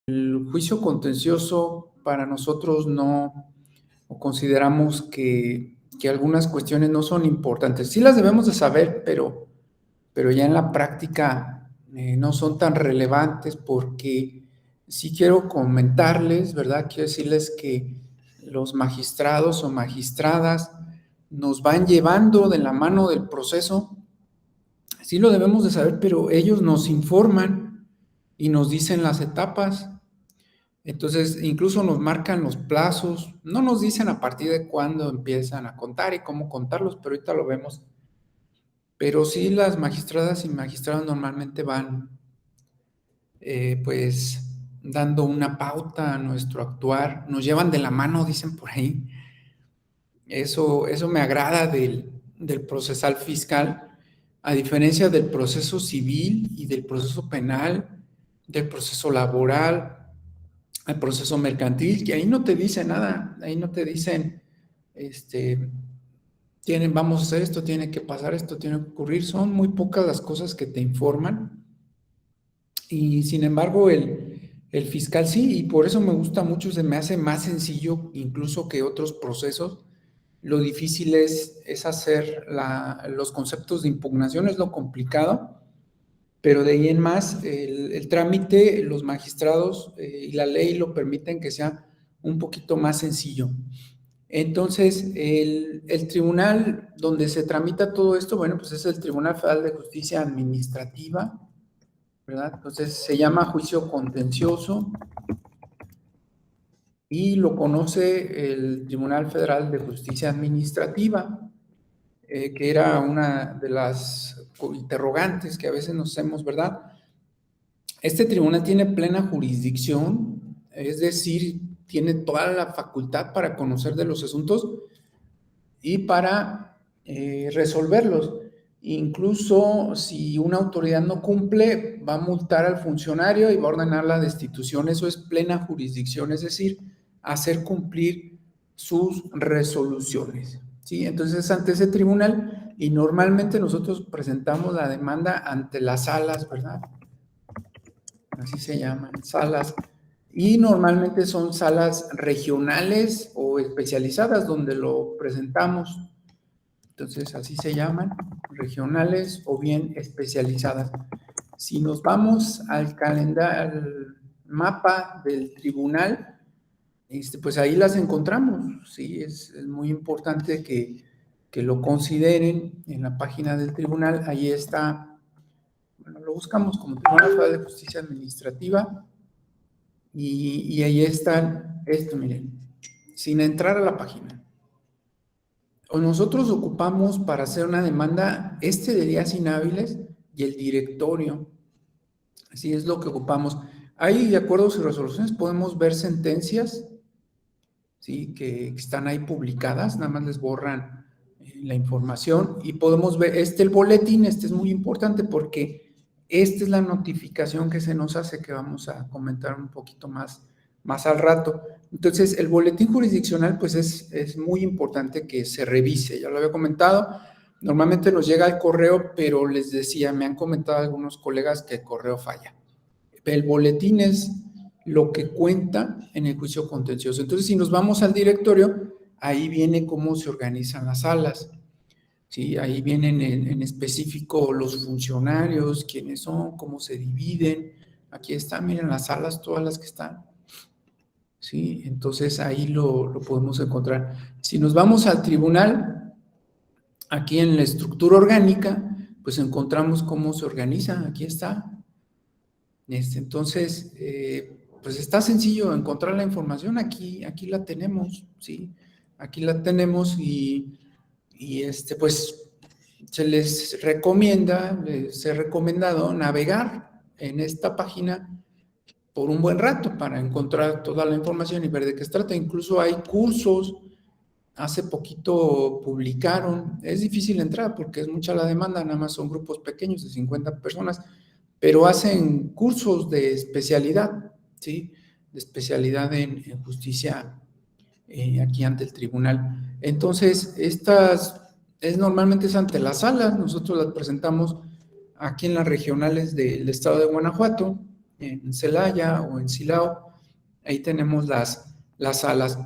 El juicio contencioso para nosotros no, o consideramos que algunas cuestiones no son importantes. Sí las debemos de saber, pero ya en la práctica no son tan relevantes porque sí quiero comentarles, ¿verdad? Quiero decirles que los magistrados o magistradas nos van llevando de la mano del proceso. Sí lo debemos de saber, pero ellos nos informan y nos dicen las etapas. Entonces, incluso nos marcan los plazos, no nos dicen a partir de cuándo empiezan a contar y cómo contarlos, pero ahorita lo vemos. Pero sí, las magistradas y magistrados normalmente van, pues, dando una pauta a nuestro actuar, nos llevan de la mano, dicen por ahí. Eso me agrada del procesal fiscal, a diferencia del proceso civil y del proceso penal, del proceso laboral, al proceso mercantil, que ahí no te dicen nada, ahí no te dicen, vamos a hacer esto, tiene que pasar esto, tiene que ocurrir, son muy pocas las cosas que te informan, y sin embargo el fiscal sí, y por eso me gusta mucho, se me hace más sencillo incluso que otros procesos. Lo difícil es hacer los conceptos de impugnación, es lo complicado, pero de ahí en más, el trámite, los magistrados y la ley lo permiten que sea un poquito más sencillo. Entonces, el tribunal donde se tramita todo esto, bueno, pues es el Tribunal Federal de Justicia Administrativa, ¿verdad? Entonces, se llama juicio contencioso y lo conoce el Tribunal Federal de Justicia Administrativa, que era una de las interrogantes que a veces nos hacemos, ¿verdad? Este tribunal tiene plena jurisdicción, es decir, tiene toda la facultad para conocer de los asuntos y para resolverlos. Incluso si una autoridad no cumple, va a multar al funcionario y va a ordenar la destitución. Eso es plena jurisdicción, es decir, hacer cumplir sus resoluciones, ¿sí? Entonces, ante ese tribunal, y normalmente nosotros presentamos la demanda ante las salas, ¿verdad? Así se llaman, salas, y normalmente son salas regionales o especializadas donde lo presentamos. Entonces, así se llaman, regionales o bien especializadas. Si nos vamos al calendario, al mapa del tribunal, pues ahí las encontramos, ¿sí? Es muy importante que lo consideren en la página del tribunal. Ahí está, bueno, lo buscamos como Tribunal Federal de Justicia Administrativa y ahí están, miren, sin entrar a la página. O nosotros ocupamos para hacer una demanda de días inhábiles y el directorio. Así es lo que ocupamos. Ahí, de acuerdos y resoluciones, podemos ver sentencias, ¿sí? Que están ahí publicadas, nada más les borran la información y podemos ver, el boletín, es muy importante porque esta es la notificación que se nos hace, que vamos a comentar un poquito más al rato. Entonces, el boletín jurisdiccional, pues es muy importante que se revise, ya lo había comentado, normalmente nos llega al correo, pero les decía, me han comentado algunos colegas que el correo falla. El boletín es lo que cuenta en el juicio contencioso. Entonces, si nos vamos al directorio, ahí viene cómo se organizan las salas, ¿sí? Ahí vienen en específico los funcionarios, quiénes son, cómo se dividen. Aquí están, miren las salas, todas las que están, ¿sí? Entonces, ahí lo podemos encontrar. Si nos vamos al tribunal, aquí en la estructura orgánica, pues encontramos cómo se organiza, aquí está. Entonces, pues está sencillo encontrar la información, aquí la tenemos, ¿sí? Aquí la tenemos y pues se les recomienda, les he recomendado navegar en esta página por un buen rato para encontrar toda la información y ver de qué se trata. Incluso hay cursos, hace poquito publicaron, es difícil entrar porque es mucha la demanda, nada más son grupos pequeños de 50 personas, pero hacen cursos de especialidad, ¿sí? De especialidad en justicia aquí ante el tribunal. Entonces, normalmente es ante las salas, nosotros las presentamos aquí en las regionales del estado de Guanajuato, en Celaya o en Silao. Ahí tenemos las salas.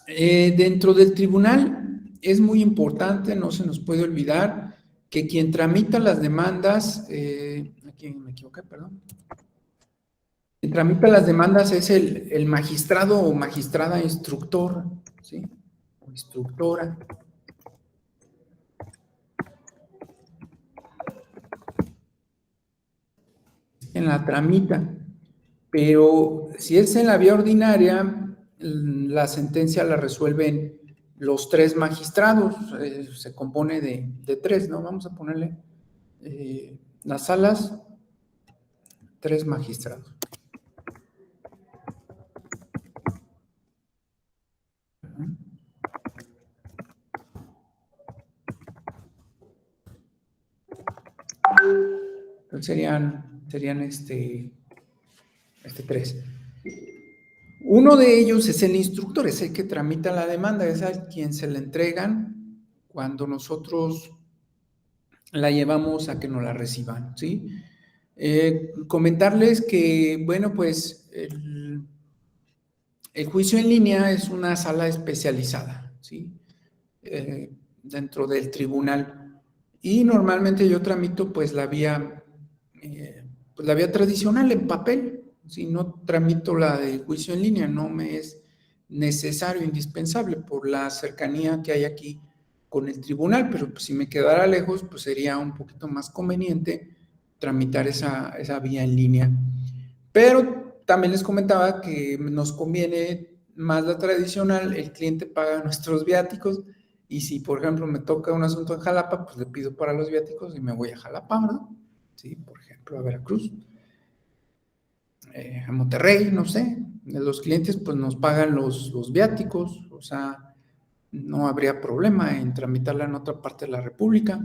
Dentro del tribunal es muy importante, no se nos puede olvidar, que quien tramita las demandas, aquí me equivoqué, perdón. Quien tramita las demandas es el magistrado o magistrada instructor, ¿sí? O instructora. En la tramita. Pero si es en la vía ordinaria, la sentencia la resuelven los 3 magistrados, se compone de 3, ¿no? Vamos a ponerle las salas, 3 magistrados. Entonces serían 3. Uno de ellos es el instructor, es el que tramita la demanda, es a quien se le entregan cuando nosotros la llevamos a que nos la reciban, ¿sí? Comentarles que, bueno, pues el juicio en línea es una sala especializada, ¿sí? Dentro del tribunal. Y normalmente yo tramito pues la vía tradicional en papel. Si no tramito la de juicio en línea, no me es necesario, indispensable por la cercanía que hay aquí con el tribunal, pero pues, si me quedara lejos, pues sería un poquito más conveniente tramitar esa vía en línea. Pero también les comentaba que nos conviene más la tradicional, el cliente paga nuestros viáticos y si, por ejemplo, me toca un asunto en Jalapa, pues le pido para los viáticos y me voy a Jalapa, ¿verdad? Sí, por ejemplo, a Veracruz, a Monterrey, no sé. Los clientes pues nos pagan los viáticos, o sea, no habría problema en tramitarla en otra parte de la República,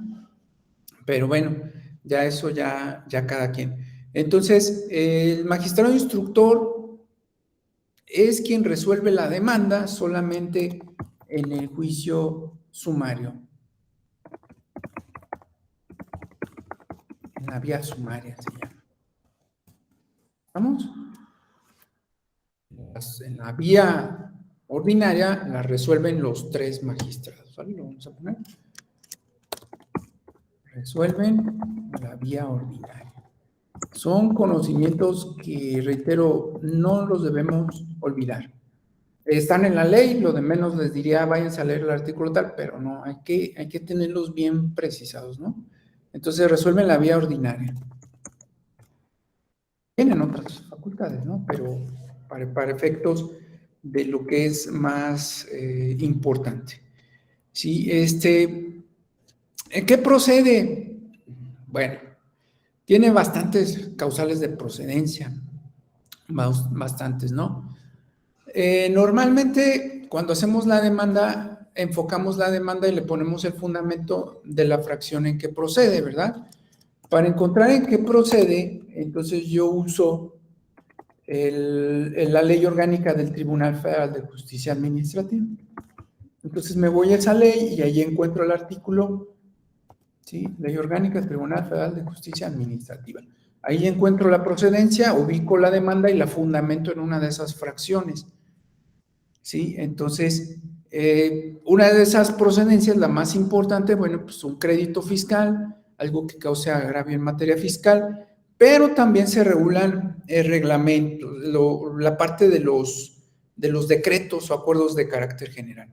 pero bueno, ya eso ya cada quien. Entonces, el magistrado instructor es quien resuelve la demanda solamente en el juicio sumario, en la vía sumaria se llama. ¿Vamos? En la vía ordinaria la resuelven los 3 magistrados, ¿vale? Lo vamos a poner. Resuelven la vía ordinaria. Son conocimientos que, reitero, no los debemos olvidar. Están en la ley, lo de menos les diría, váyanse a leer el artículo tal, pero no, hay que tenerlos bien precisados, ¿no? Entonces resuelven la vía ordinaria. Tienen otras facultades, ¿no? Pero para efectos de lo que es más importante. Sí, ¿qué procede? Bueno, tiene bastantes causales de procedencia, bastantes, ¿no? Normalmente, cuando hacemos la demanda, enfocamos la demanda y le ponemos el fundamento de la fracción en que procede, ¿verdad? Para encontrar en qué procede, entonces yo uso la ley orgánica del Tribunal Federal de Justicia Administrativa. Entonces me voy a esa ley y ahí encuentro el artículo, ¿sí? Ley orgánica del Tribunal Federal de Justicia Administrativa. Ahí encuentro la procedencia, ubico la demanda y la fundamento en una de esas fracciones, ¿sí? Entonces, una de esas procedencias, la más importante, bueno, pues un crédito fiscal, algo que cause agravio en materia fiscal, pero también se regulan reglamentos, la parte de los decretos o acuerdos de carácter general.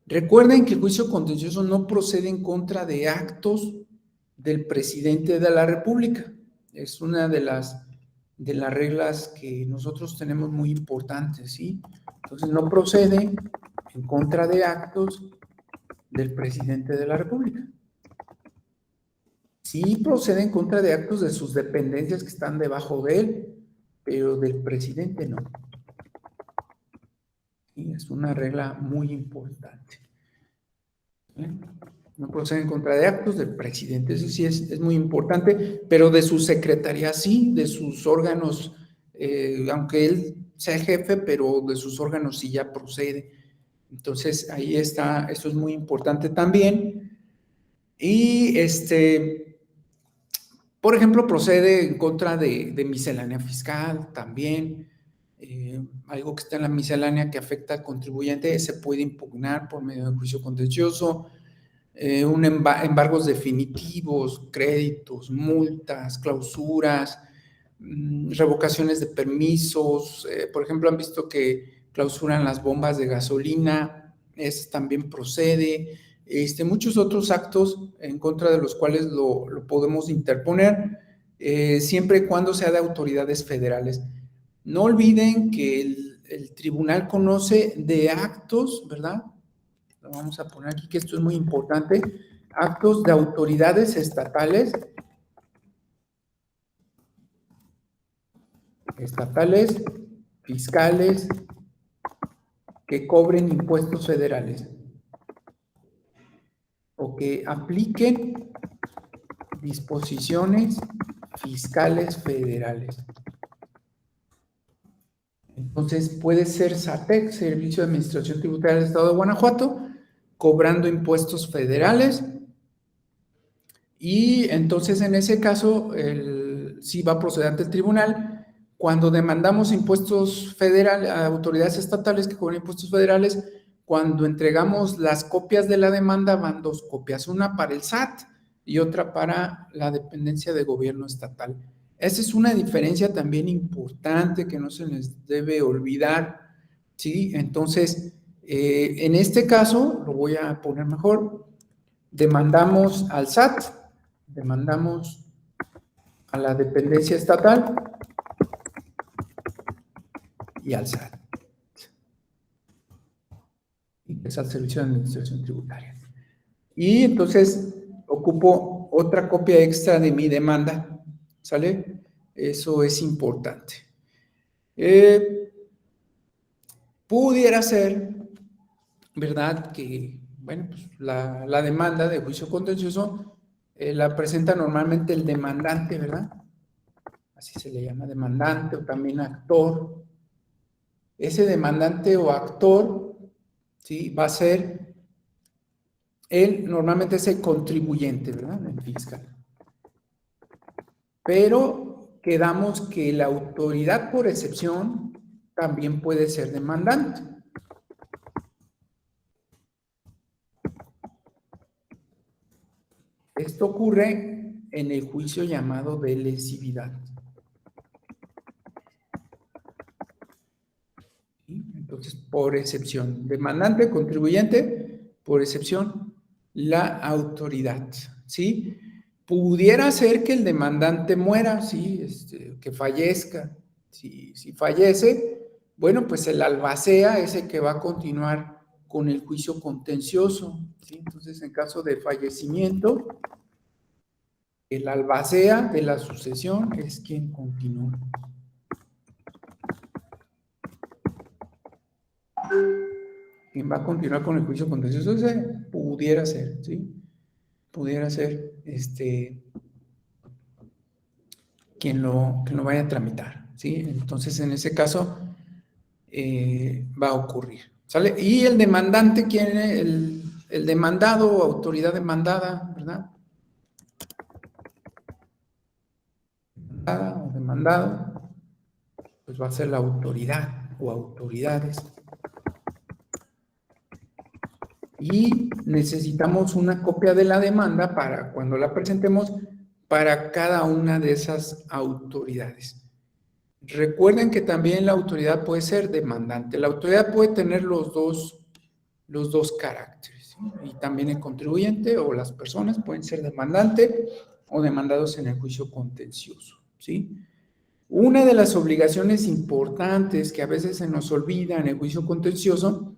Recuerden que el juicio contencioso no procede en contra de actos del presidente de la República. Es una de las reglas que nosotros tenemos muy importantes, ¿sí? Entonces, no procede en contra de actos del presidente de la República. Sí procede en contra de actos de sus dependencias que están debajo de él, pero del presidente no. Sí, es una regla muy importante. No procede en contra de actos del presidente, eso sí es muy importante, pero de su secretaría sí, de sus órganos, aunque él sea jefe, pero de sus órganos sí ya procede. Entonces, ahí está, eso es muy importante también. Y Por ejemplo, procede en contra de miscelánea fiscal también. Algo que está en la miscelánea que afecta al contribuyente se puede impugnar por medio de juicio contencioso. Embargos definitivos, créditos, multas, clausuras, revocaciones de permisos. Por ejemplo, han visto que clausuran las bombas de gasolina, eso también procede. Muchos otros actos en contra de los cuales lo podemos interponer, siempre y cuando sea de autoridades federales. No olviden que el tribunal conoce de actos, ¿verdad? Lo vamos a poner aquí, que esto es muy importante, actos de autoridades estatales, fiscales, que cobren impuestos federales o que apliquen disposiciones fiscales federales. Entonces puede ser SATEC, Servicio de Administración Tributaria del Estado de Guanajuato, cobrando impuestos federales, y entonces en ese caso sí va a proceder ante el tribunal. Cuando demandamos impuestos federales a autoridades estatales que cobran impuestos federales, cuando entregamos las copias de la demanda van 2 copias, una para el SAT y otra para la dependencia de gobierno estatal. Esa es una diferencia también importante que no se les debe olvidar, ¿sí? Entonces, en este caso, lo voy a poner mejor, demandamos al SAT, demandamos a la dependencia estatal y al SAT, y es al Servicio de Administración Tributaria. Y entonces ocupo otra copia extra de mi demanda, ¿sale? Eso es importante. Pudiera ser, ¿verdad? Que, bueno, pues la demanda de juicio contencioso la presenta normalmente el demandante, ¿verdad? Así se le llama, demandante o también actor. Ese demandante o actor, ¿sí? Va a ser, él normalmente es el contribuyente, ¿verdad? El fiscal. Pero quedamos que la autoridad por excepción también puede ser demandante. Esto ocurre en el juicio llamado de lesividad. ¿Sí? Entonces, por excepción, demandante, contribuyente, por excepción, la autoridad, ¿sí? Pudiera ser que el demandante muera, ¿sí? Que fallezca. Si fallece, bueno, pues el albacea es el que va a continuar con el juicio contencioso, ¿sí? Entonces, en caso de fallecimiento, el albacea de la sucesión es quien continúa. Quien va a continuar con el juicio contencioso pudiera ser, ¿sí? Pudiera ser quien lo vaya a tramitar, ¿sí? Entonces, en ese caso, va a ocurrir, ¿sale? Y el demandante, ¿quién es? El demandado o autoridad demandada, ¿verdad? O demandado, pues va a ser la autoridad o autoridades. Y necesitamos una copia de la demanda para cuando la presentemos para cada una de esas autoridades. Recuerden que también la autoridad puede ser demandante. La autoridad puede tener los dos caracteres, ¿sí? Y también el contribuyente o las personas pueden ser demandante o demandados en el juicio contencioso, ¿sí? Una de las obligaciones importantes que a veces se nos olvida en el juicio contencioso,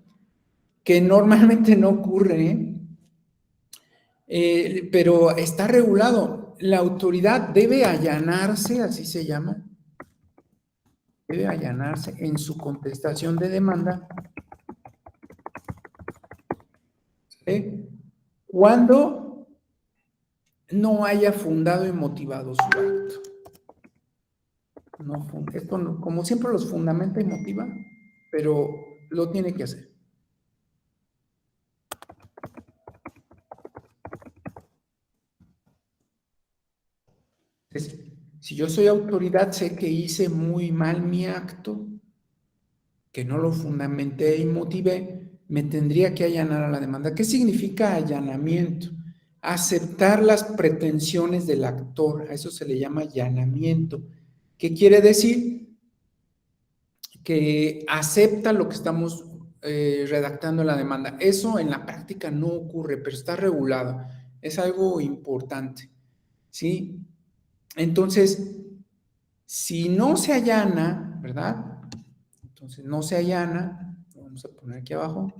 que normalmente no ocurre, pero está regulado. La autoridad debe allanarse, así se llama, debe allanarse en su contestación de demanda, ¿sí? Cuando no haya fundado y motivado su acto. Esto no, como siempre los fundamenta y motiva, pero lo tiene que hacer. Entonces, si yo soy autoridad, sé que hice muy mal mi acto, que no lo fundamenté y motivé, me tendría que allanar a la demanda. ¿Qué significa allanamiento? Aceptar las pretensiones del actor, a eso se le llama allanamiento. ¿Qué quiere decir? Que acepta lo que estamos redactando en la demanda. Eso en la práctica no ocurre, pero está regulado. Es algo importante, ¿sí? Entonces, si no se allana, ¿verdad? Entonces, no se allana, vamos a poner aquí abajo,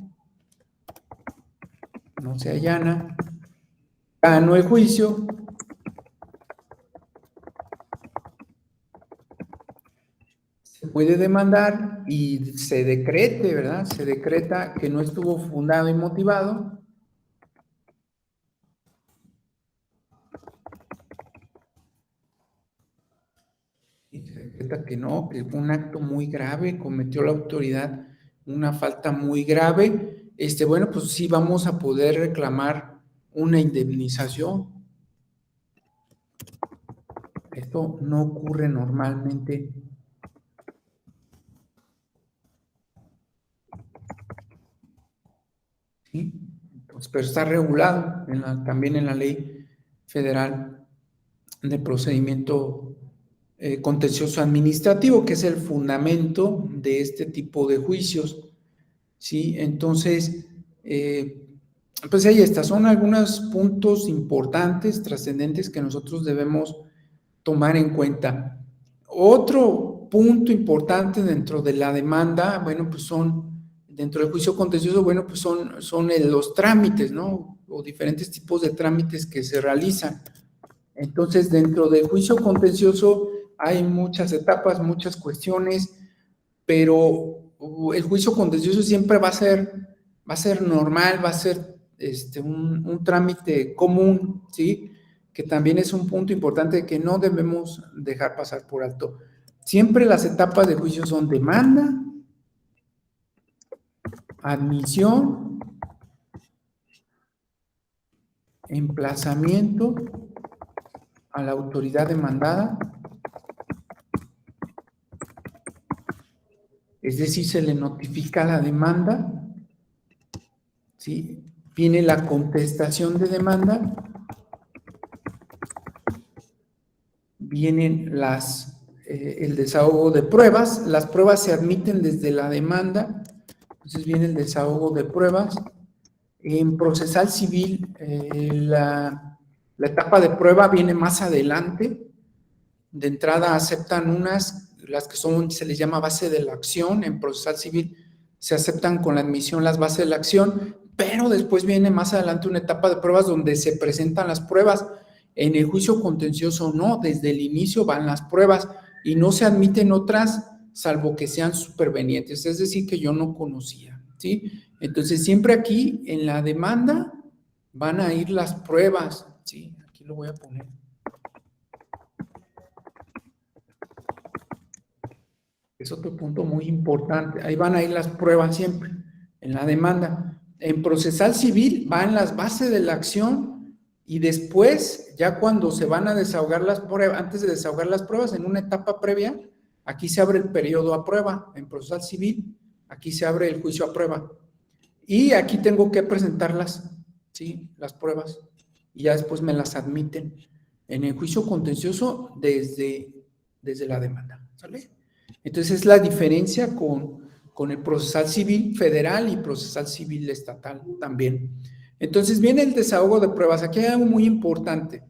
no se allana, ganó el juicio, se puede demandar y se decrete, ¿verdad? Se decreta que no estuvo fundado y motivado. Y se decreta que no, que fue un acto muy grave, cometió la autoridad una falta muy grave. Bueno, pues sí vamos a poder reclamar una indemnización. Esto no ocurre normalmente. ¿Sí? Entonces, pero está regulado también en la Ley Federal de Procedimiento Contencioso Administrativo, que es el fundamento de este tipo de juicios. ¿Sí? Entonces, pues ahí está, son algunos puntos importantes, trascendentes que nosotros debemos tomar en cuenta. Otro punto importante dentro de la demanda, bueno, pues dentro del juicio contencioso, bueno, pues son los trámites, ¿no? O diferentes tipos de trámites que se realizan. Entonces, dentro del juicio contencioso hay muchas etapas, muchas cuestiones, pero el juicio contencioso siempre va a ser normal, va a ser un trámite común, ¿sí? Que también es un punto importante que no debemos dejar pasar por alto. Siempre las etapas de juicio son demanda, admisión, emplazamiento a la autoridad demandada, es decir, se le notifica la demanda, ¿sí? Viene la contestación de demanda, vienen el desahogo de pruebas, las pruebas se admiten desde la demanda, entonces viene el desahogo de pruebas. En procesal civil, la etapa de prueba viene más adelante. De entrada aceptan las que se les llama base de la acción. En procesal civil se aceptan con la admisión las bases de la acción, pero después viene más adelante una etapa de pruebas donde se presentan las pruebas. En el juicio contencioso no, desde el inicio van las pruebas y no se admiten otras salvo que sean supervenientes, es decir, que yo no conocía, ¿sí? Entonces, siempre aquí en la demanda van a ir las pruebas, ¿sí? Aquí lo voy a poner. Es otro punto muy importante. Ahí van a ir las pruebas siempre, en la demanda. En procesal civil van las bases de la acción y después, ya cuando se van a desahogar las pruebas, antes de desahogar las pruebas, en una etapa previa, aquí se abre el periodo a prueba. En procesal civil, aquí se abre el juicio a prueba. Y aquí tengo que presentarlas, ¿sí? Las pruebas. Y ya después me las admiten. En el juicio contencioso, desde la demanda, ¿sale? Entonces es la diferencia con el procesal civil federal y procesal civil estatal también. Entonces viene el desahogo de pruebas. Aquí hay algo muy importante.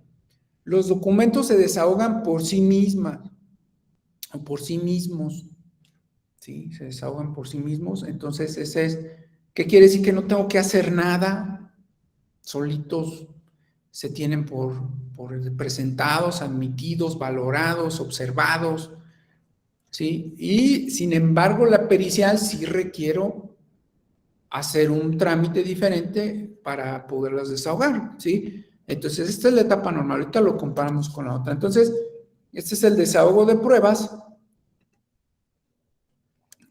Los documentos se desahogan por sí mismas o por sí mismos. ¿Sí? Se desahogan por sí mismos. Entonces ¿qué quiere decir? Que no tengo que hacer nada. Solitos se tienen por presentados, admitidos, valorados, observados. ¿Sí? Y sin embargo, la pericial sí requiero hacer un trámite diferente para poderlas desahogar, ¿sí? Entonces, esta es la etapa normal. Ahorita lo comparamos con la otra. Entonces, este es el desahogo de pruebas.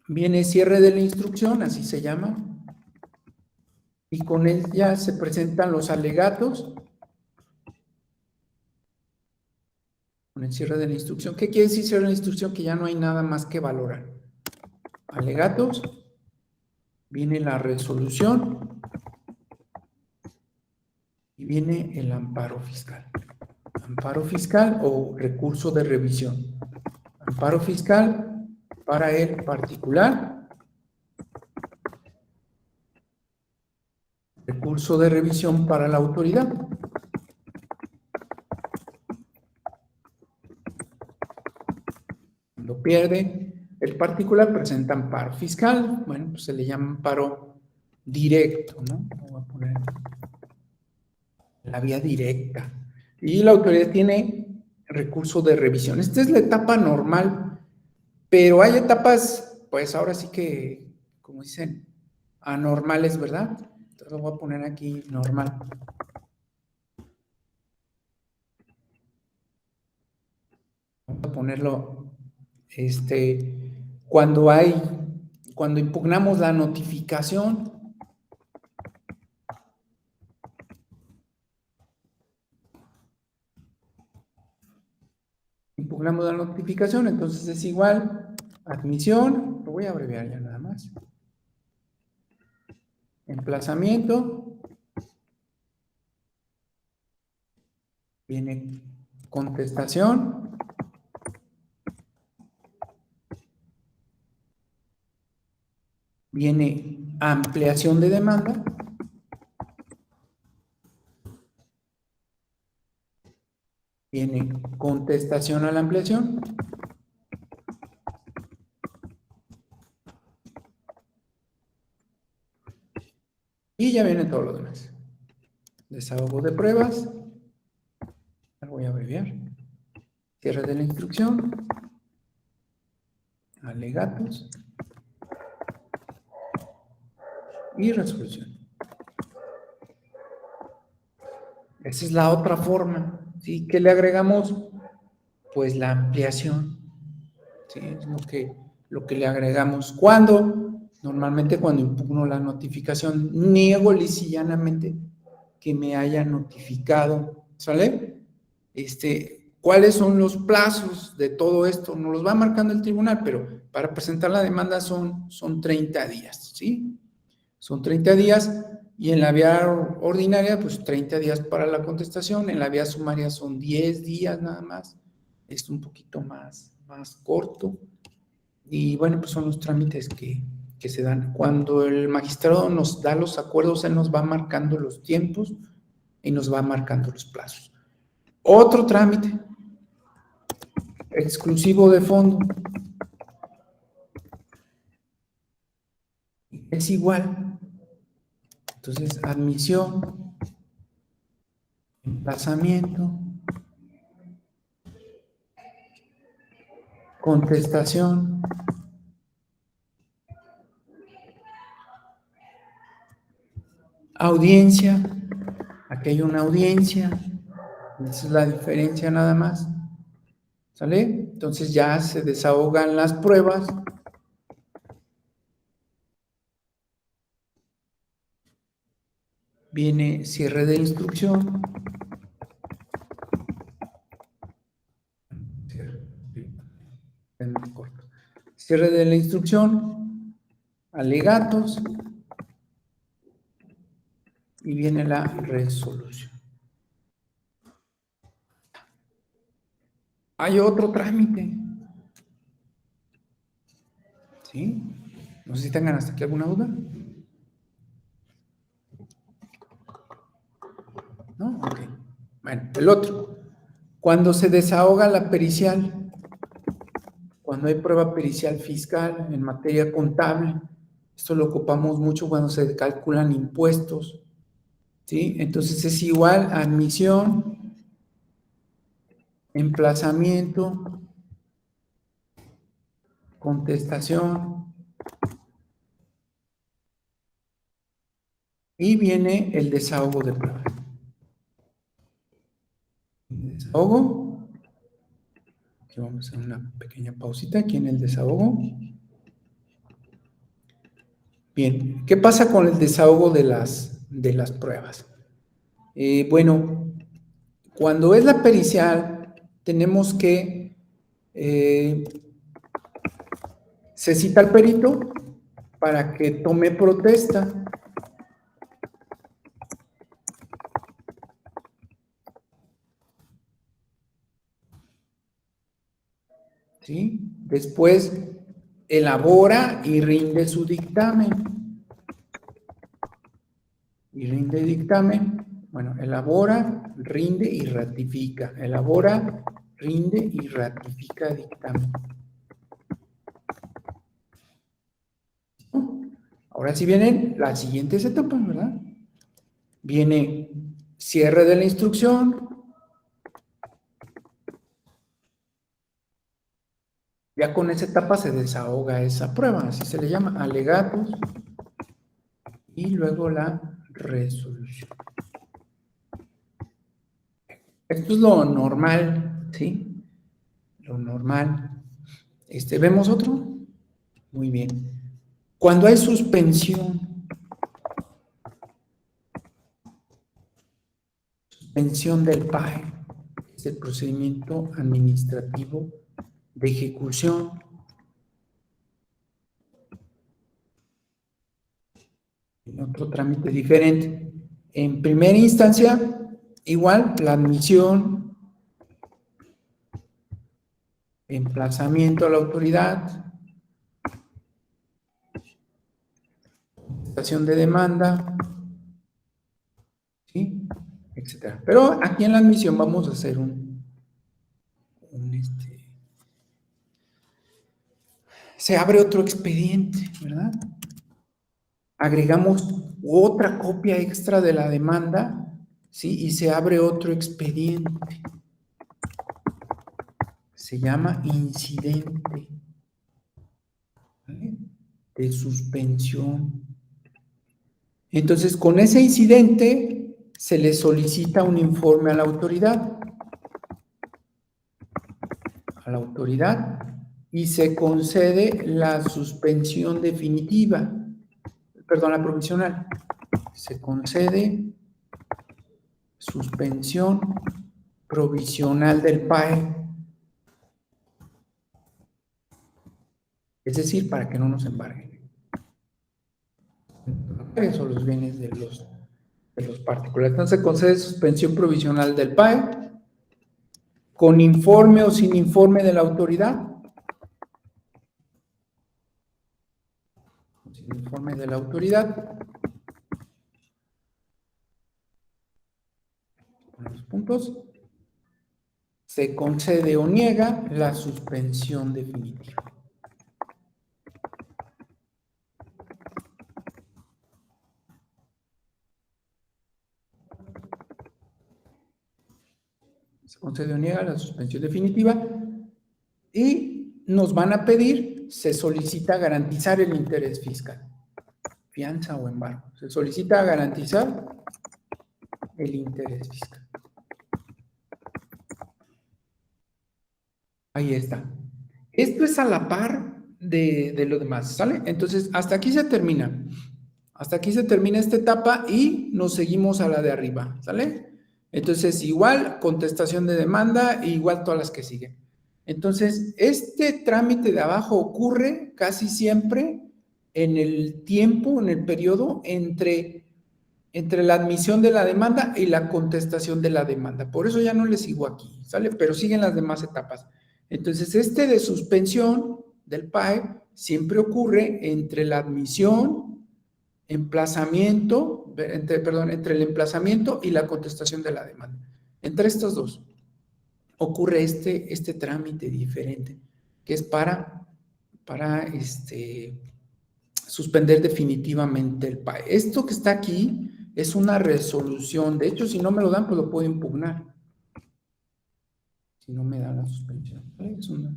Viene cierre de la instrucción, así se llama. Y con él ya se presentan los alegatos. con el cierre de la instrucción. ¿Qué quiere decir cierre de la instrucción? Que ya no hay nada más que valorar. Alegatos, viene la resolución y viene el amparo fiscal. Amparo fiscal o recurso de revisión. Amparo fiscal para el particular. Recurso de revisión para la autoridad. Cuando pierde el particular, presenta amparo fiscal. Bueno, pues se le llama amparo directo, ¿no? Voy a poner la vía directa. Y la autoridad tiene recurso de revisión. Esta es la etapa normal, pero hay etapas, pues ahora sí que, como dicen, anormales, ¿verdad? Entonces lo voy a poner aquí normal. Vamos a ponerlo, cuando impugnamos la notificación. Impugnamos la notificación, entonces es igual, admisión, lo voy a abreviar ya nada más. Emplazamiento, viene contestación, viene ampliación de demanda, viene contestación a la ampliación, y ya viene todo lo demás. Desahogo de pruebas, lo voy a abreviar. Cierre de la instrucción, alegatos y resolución. Esa es la otra forma, ¿sí? ¿Qué le agregamos? Pues la ampliación, ¿sí? Es lo que le agregamos. ¿Cuándo? Normalmente cuando impugno la notificación, niego lisa y llanamente que me haya notificado, ¿sale? ¿Cuáles son los plazos de todo esto? Nos los va marcando el tribunal, pero para presentar la demanda son 30 días, ¿sí? Son 30 días y en la vía ordinaria, pues 30 días para la contestación, en la vía sumaria son 10 días nada más, es un poquito más corto y bueno, pues son los trámites que se dan. Cuando el magistrado nos da los acuerdos, él nos va marcando los tiempos y nos va marcando los plazos. Otro trámite exclusivo de fondo es igual. Entonces, admisión, emplazamiento, contestación, audiencia. Aquí hay una audiencia. Esa es la diferencia nada más. ¿Sale? Entonces ya se desahogan las pruebas. Viene cierre de instrucción. Cierre de la instrucción. Alegatos. Y viene la resolución. Hay otro trámite. ¿Sí? No sé si tengan hasta aquí alguna duda. ¿No? Ok. Bueno, el otro. Cuando se desahoga la pericial, cuando hay prueba pericial fiscal en materia contable, esto lo ocupamos mucho cuando se calculan impuestos, ¿sí? Entonces es igual admisión, emplazamiento, contestación, y viene el desahogo de prueba. Desahogo. Aquí vamos a hacer una pequeña pausita aquí en el desahogo. Bien, ¿qué pasa con el desahogo de las pruebas? Bueno, cuando es la pericial, tenemos que, se cita al perito para que tome protesta. ¿Sí? Después elabora y rinde su dictamen. Y rinde dictamen. Bueno, elabora, rinde y ratifica. Elabora, rinde y ratifica dictamen. Ahora sí vienen las siguientes etapas, ¿verdad? Viene cierre de la instrucción. Ya con esa etapa se desahoga esa prueba, así se le llama, alegatos, y luego la resolución. Esto es lo normal, ¿sí? Lo normal. ¿Vemos otro? Muy bien. Cuando hay suspensión del PAE, es el procedimiento administrativo de ejecución. En otro trámite diferente. En primera instancia, igual, la admisión, emplazamiento a la autoridad, contestación de demanda, ¿sí? Etcétera. Pero aquí en la admisión vamos a hacer se abre otro expediente, ¿verdad? Agregamos otra copia extra de la demanda, ¿sí? Y se abre otro expediente. Se llama incidente, ¿vale? De suspensión. Entonces, con ese incidente se le solicita un informe a la autoridad. Y se concede la suspensión definitiva, perdón, la provisional. Se concede suspensión provisional del PAE. Es decir, para que no nos embarguen. Eso los bienes de los particulares. Entonces se concede suspensión provisional del PAE con informe o sin informe de la autoridad. Sin informe de la autoridad. Con los puntos. Se concede o niega la suspensión definitiva. Se concede o niega la suspensión definitiva y nos van a pedir, se solicita garantizar el interés fiscal, fianza o embargo. Se solicita garantizar el interés fiscal. Ahí está. Esto es a la par de lo demás, ¿sale? Entonces, hasta aquí se termina. Hasta aquí se termina esta etapa y nos seguimos a la de arriba, ¿sale? Entonces, igual, contestación de demanda, igual todas las que siguen. Entonces, este trámite de abajo ocurre casi siempre en el tiempo, en el periodo entre la admisión de la demanda y la contestación de la demanda. Por eso ya no le sigo aquí, ¿sale? Pero siguen las demás etapas. Entonces, de suspensión del PAE siempre ocurre entre la admisión, emplazamiento, entre el emplazamiento y la contestación de la demanda. Entre estos dos ocurre este trámite diferente, que es para suspender definitivamente el PAE. Esto que está aquí es una resolución. De hecho, si no me lo dan, pues lo puedo impugnar. Si no me dan la suspensión.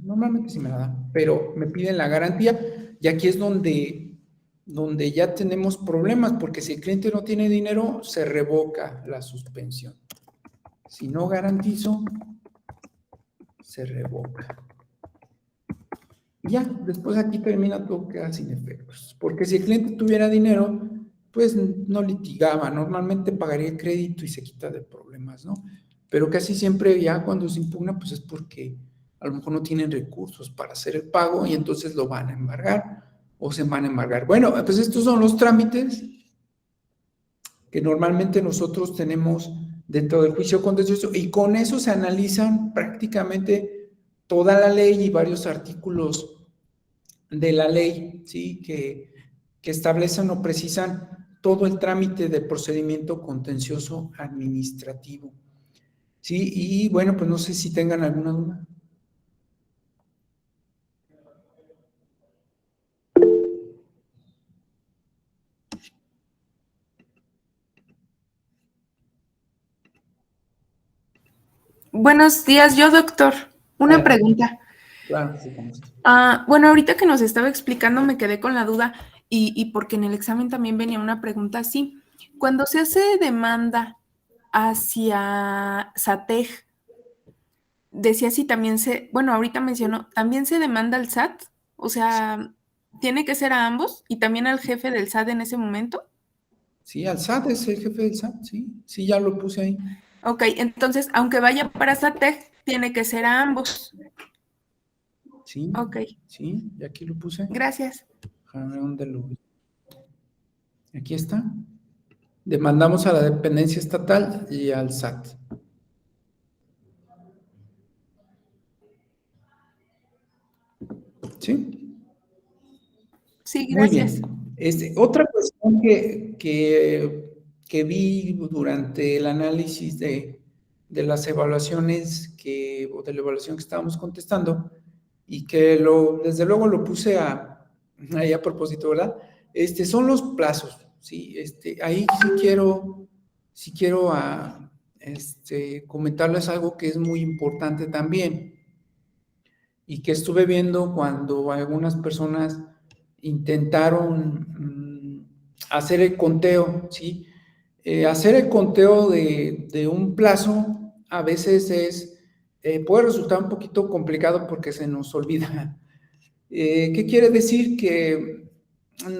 Normalmente sí me la dan, pero me piden la garantía y aquí es donde ya tenemos problemas, porque si el cliente no tiene dinero, se revoca la suspensión. Si no garantizo, se revoca. Y ya, después aquí termina todo, queda sin efectos. Porque si el cliente tuviera dinero, pues no litigaba, normalmente pagaría el crédito y se quita de problemas, ¿no? pero casi siempre ya cuando se impugna, pues es porque a lo mejor no tienen recursos para hacer el pago y entonces lo van a embargar o se van a embargar. Bueno, pues estos son los trámites que normalmente nosotros tenemos dentro del juicio contencioso y con eso se analizan prácticamente toda la ley y varios artículos de la ley, ¿sí? Que establecen o precisan todo el trámite de procedimiento contencioso administrativo, ¿sí? Y bueno, pues no sé si tengan alguna duda. Buenos días, yo doctor. Una pregunta. Claro, sí, ¿cómo está? Bueno, ahorita que nos estaba explicando me quedé con la duda y porque en el examen también venía una pregunta así. Cuando se hace demanda hacia SATEG, decía si también bueno, ahorita mencionó, ¿también se demanda al SAT? O sea, ¿tiene que ser a ambos y también al jefe del SAT en ese momento? Sí, al SAT es el jefe del SAT, sí, ya lo puse ahí. Ok, entonces, aunque vaya para SATEG, tiene que ser a ambos. Sí, Ok, sí, y aquí lo puse. gracias. A ver dónde lo vi. Aquí está. Demandamos a la dependencia estatal y al SAT. ¿Sí? Sí, Muy gracias. bien. Otra cuestión que vi durante el análisis de las evaluaciones o de la evaluación que estábamos contestando, y que desde luego lo puse ahí a propósito, ¿verdad? Son los plazos, ¿sí? Ahí sí quiero comentarles algo que es muy importante también y que estuve viendo cuando algunas personas intentaron hacer el conteo, ¿sí? Hacer el conteo de un plazo a veces puede resultar un poquito complicado porque se nos olvida. ¿Qué quiere decir? Que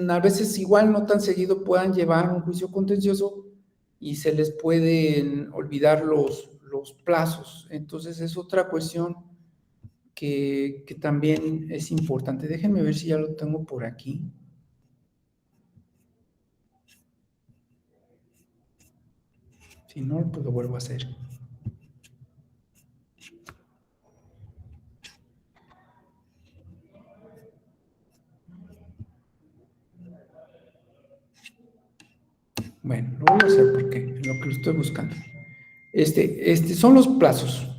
a veces igual no tan seguido puedan llevar un juicio contencioso y se les pueden olvidar los plazos. Entonces es otra cuestión que también es importante. Déjenme ver si ya lo tengo por aquí. Si no, pues lo vuelvo a hacer. Bueno, lo voy a hacer porque lo que estoy buscando. Son los plazos.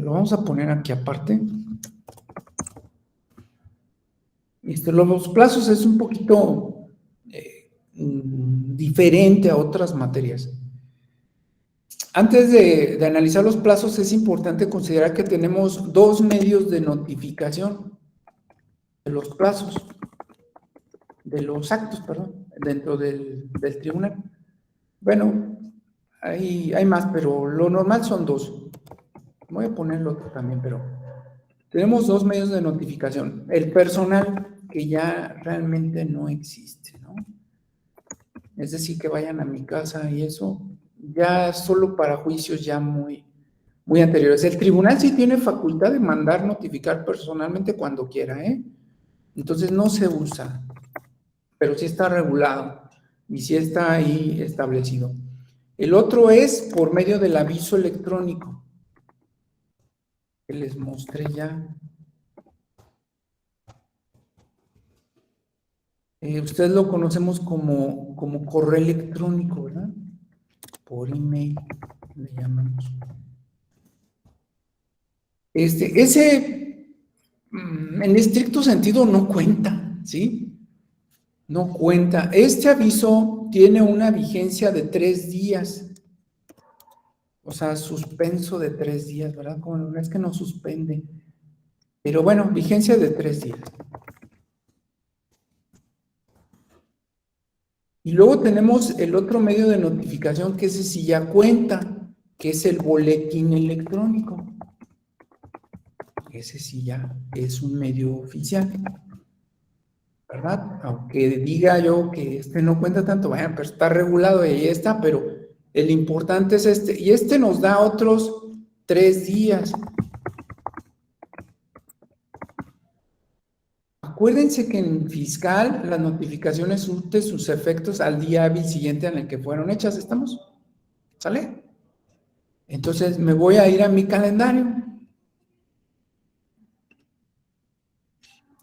Lo vamos a poner aquí aparte. Los plazos es un poquito diferente a otras materias. Antes de analizar los plazos, es importante considerar que tenemos dos medios de notificación de los plazos, de los actos, perdón, dentro del tribunal. Bueno, hay más, pero lo normal son dos. Voy a ponerlo otro también, pero tenemos dos medios de notificación. El personal, que ya realmente no existe, ¿no? Es decir, que vayan a mi casa y eso, ya solo para juicios ya muy anteriores. El tribunal sí tiene facultad de mandar notificar personalmente cuando quiera, ¿eh? Entonces no se usa, pero sí está regulado y sí está ahí establecido. El otro es por medio del aviso electrónico, que les mostré ya. Ustedes lo conocemos como correo electrónico, ¿verdad? Por email le llamamos. Ese, en estricto sentido, no cuenta, ¿sí? No cuenta. Este aviso tiene una vigencia de 3 días, o sea, suspenso de 3 días, ¿verdad? Como es que no suspende, pero bueno, vigencia de 3 días. Y luego tenemos el otro medio de notificación, que ese sí ya cuenta, que es el boletín electrónico. Ese sí ya es un medio oficial, ¿verdad? Aunque diga yo que no cuenta tanto, bueno, pero está regulado y ahí está, pero El importante es este, y este nos da otros 3 días. Acuérdense que en fiscal las notificaciones surten sus efectos al día hábil siguiente en el que fueron hechas, ¿estamos? ¿Sale? Entonces me voy a ir a mi calendario.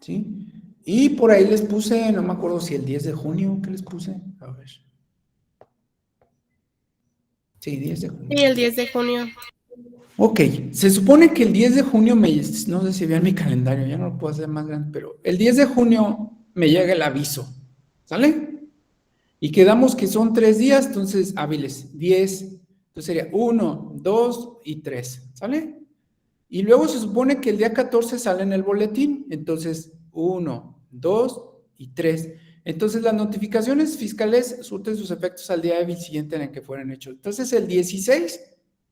¿Sí? Y por ahí les puse, no me acuerdo si el 10 de junio, ¿qué les puse? A ver. Sí, 10 de junio. Sí, el 10 de junio. Ok, se supone que el 10 de junio, no sé si vean mi calendario, ya no lo puedo hacer más grande, pero el 10 de junio me llega el aviso, ¿sale? Y quedamos que son 3 días, entonces hábiles, 10, entonces sería 1, 2 y 3, ¿sale? Y luego se supone que el día 14 sale en el boletín, entonces 1, 2 y 3. Entonces las notificaciones fiscales surten sus efectos al día hábil siguiente en el que fueron hechos. Entonces el 16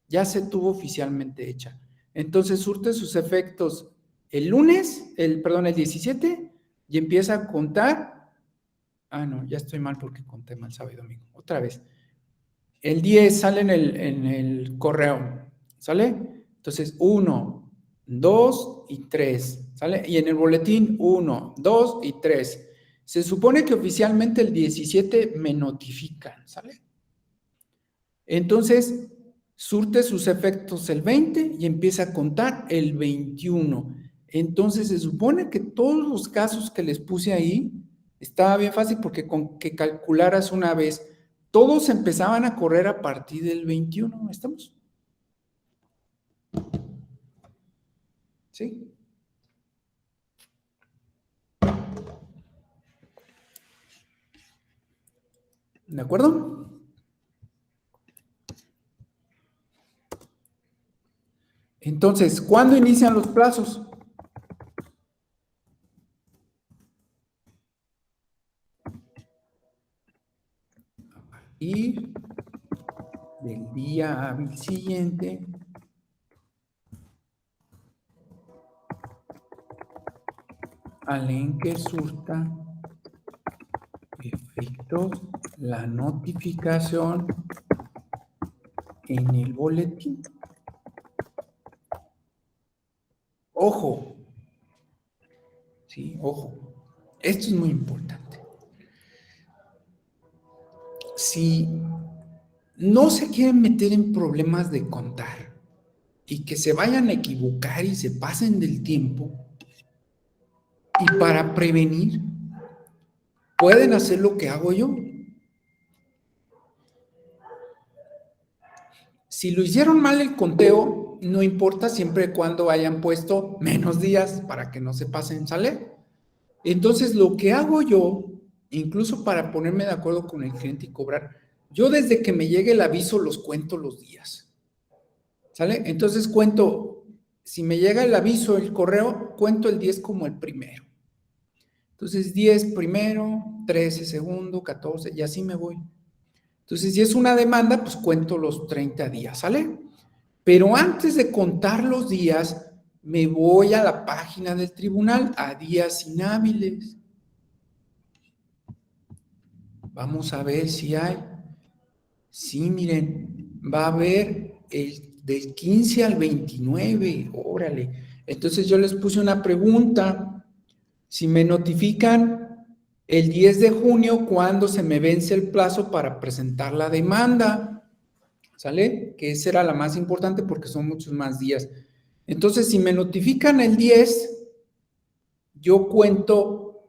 ya se tuvo oficialmente hecha. Entonces surte sus efectos el lunes, el 17, y empieza a contar. Ah, no, ya estoy mal porque conté mal sábado y domingo. Otra vez. El 10 sale en el correo, ¿sale? Entonces 1, 2 y 3, ¿sale? Y en el boletín 1, 2 y 3. Se supone que oficialmente el 17 me notifican, ¿sale? Entonces surte sus efectos el 20 y empieza a contar el 21. Entonces se supone que todos los casos que les puse ahí estaba bien fácil porque con que calcularas una vez, todos empezaban a correr a partir del 21, ¿estamos? ¿Sí? ¿De acuerdo? Entonces, ¿cuándo inician los plazos? Y del día hábil siguiente al en que surta efectos la notificación en el boletín. Ojo, sí, ojo, esto es muy importante. Si no se quieren meter en problemas de contar y que se vayan a equivocar y se pasen del tiempo, y para prevenir, pueden hacer lo que hago yo. Si lo hicieron mal el conteo, no importa siempre y cuando hayan puesto menos días para que no se pasen, ¿sale? Entonces, lo que hago yo, incluso para ponerme de acuerdo con el cliente y cobrar, yo desde que me llegue el aviso los cuento los días, ¿sale? Entonces cuento, si me llega el aviso, el correo, cuento el 10 como el primero. Entonces 10 primero, 13 segundo, 14 y así me voy. Entonces si es una demanda, pues cuento los 30 días, ¿sale? Pero antes de contar los días, me voy a la página del tribunal a días inhábiles. Vamos a ver si hay. Sí, miren, va a haber del 15 al 29, órale. Entonces yo les puse una pregunta. Si me notifican el 10 de junio, ¿cuándo se me vence el plazo para presentar la demanda? ¿Sale? Que esa era la más importante porque son muchos más días. Entonces, si me notifican el 10, yo cuento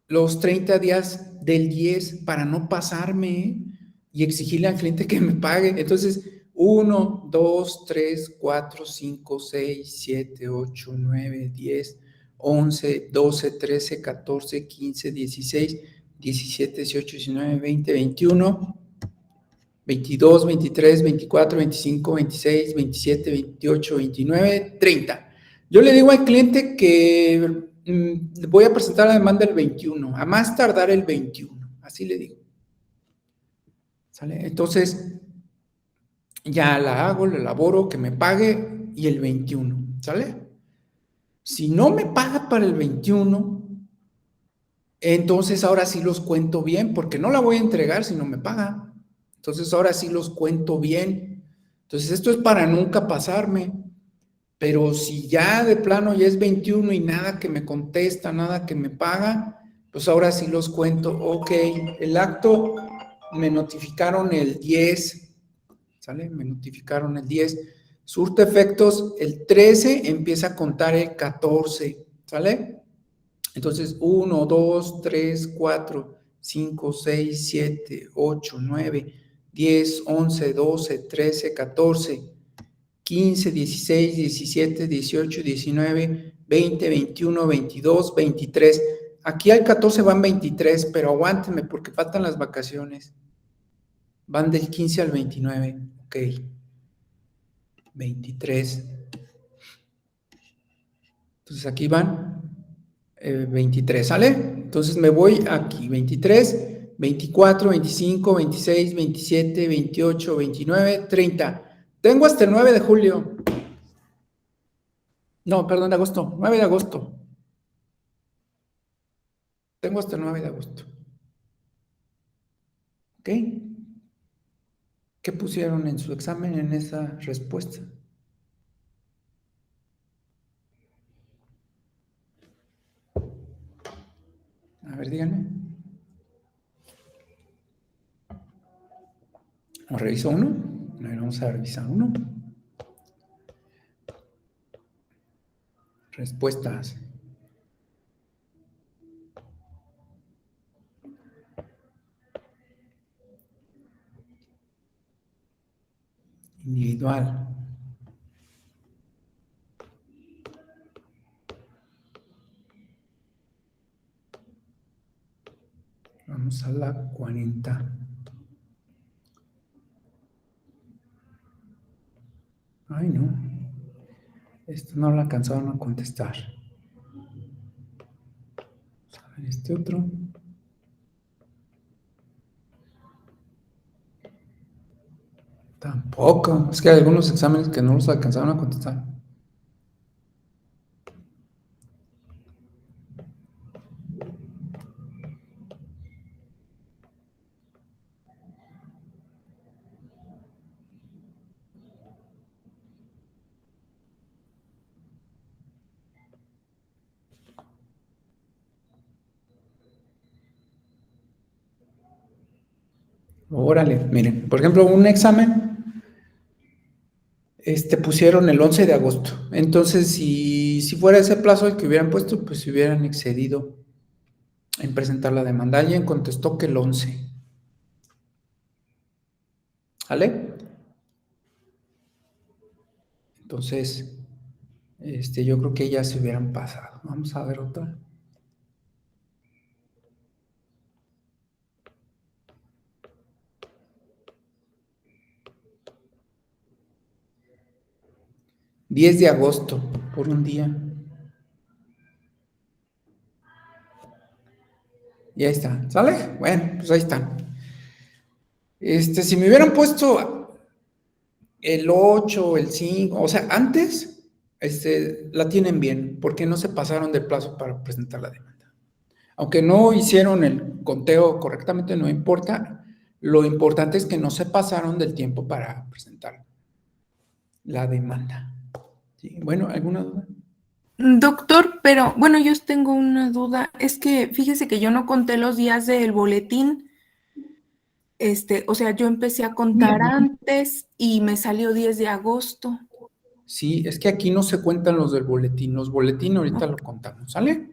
los 30 días del 10 para no pasarme y exigirle al cliente que me pague. Entonces, 1, 2, 3, 4, 5, 6, 7, 8, 9, 10, 11, 12, 13, 14, 15, 16, 17, 18, 19, 20, 21, 22, 23, 24, 25, 26, 27, 28, 29, 30. Yo le digo al cliente que voy a presentar la demanda el 21, a más tardar el 21, así le digo. ¿Sale? Entonces, ya la hago, la elaboro, que me pague y el 21, ¿sale? Si no me paga para el 21, entonces ahora sí los cuento bien, porque no la voy a entregar si no me paga. Entonces ahora sí los cuento bien. Entonces esto es para nunca pasarme. Pero si ya de plano ya es 21 y nada que me contesta, nada que me paga, pues ahora sí los cuento. Ok, el acto me notificaron el 10, ¿sale? Me notificaron el 10. Surte efectos el 13, empieza a contar el 14, ¿sale? Entonces 1, 2, 3, 4, 5, 6, 7, 8, 9, 10, 11, 12, 13, 14. 15, 16, 17, 18, 19, 20, 21, 22, 23. Aquí al 14 van 23, pero aguántenme porque faltan las vacaciones. Van del 15 al 29. Ok. 23. Entonces aquí van 23, ¿sale? Entonces me voy aquí. 23, 24, 25, 26, 27, 28, 29, 30. Tengo hasta el 9 de julio. No, perdón, de agosto. 9 de agosto. Tengo hasta el 9 de agosto. ¿Ok? ¿Qué pusieron en su examen en esa respuesta? A ver, díganme. ¿O revisó uno? A ver, vamos a revisar uno. Respuestas. Individual. Vamos a la 40. Ay, no. Esto no lo alcanzaron a contestar. Vamos a ver este otro. Tampoco. Es que hay algunos exámenes que no los alcanzaron a contestar. Órale, miren. Por ejemplo, un examen pusieron el 11 de agosto. Entonces, si fuera ese plazo el que hubieran puesto, pues se hubieran excedido en presentar la demanda. Alguien contestó que el 11. ¿Vale? Entonces, yo creo que ya se hubieran pasado. Vamos a ver otra. ...10 de agosto, por un día. Y ahí está, ¿sale? Bueno, pues ahí están. Si me hubieran puesto el 8, el 5, o sea, antes, la tienen bien, porque no se pasaron del plazo para presentar la demanda. Aunque no hicieron el conteo correctamente, no importa. Lo importante es que no se pasaron del tiempo para presentar la demanda. ¿Sí? Bueno, ¿alguna duda? Doctor, pero bueno, yo tengo una duda. Es que fíjese que yo no conté los días del boletín. O sea, yo empecé a contar antes y me salió 10 de agosto. Sí, es que aquí no se cuentan los del boletín. Los boletines ahorita lo contamos, ¿sale?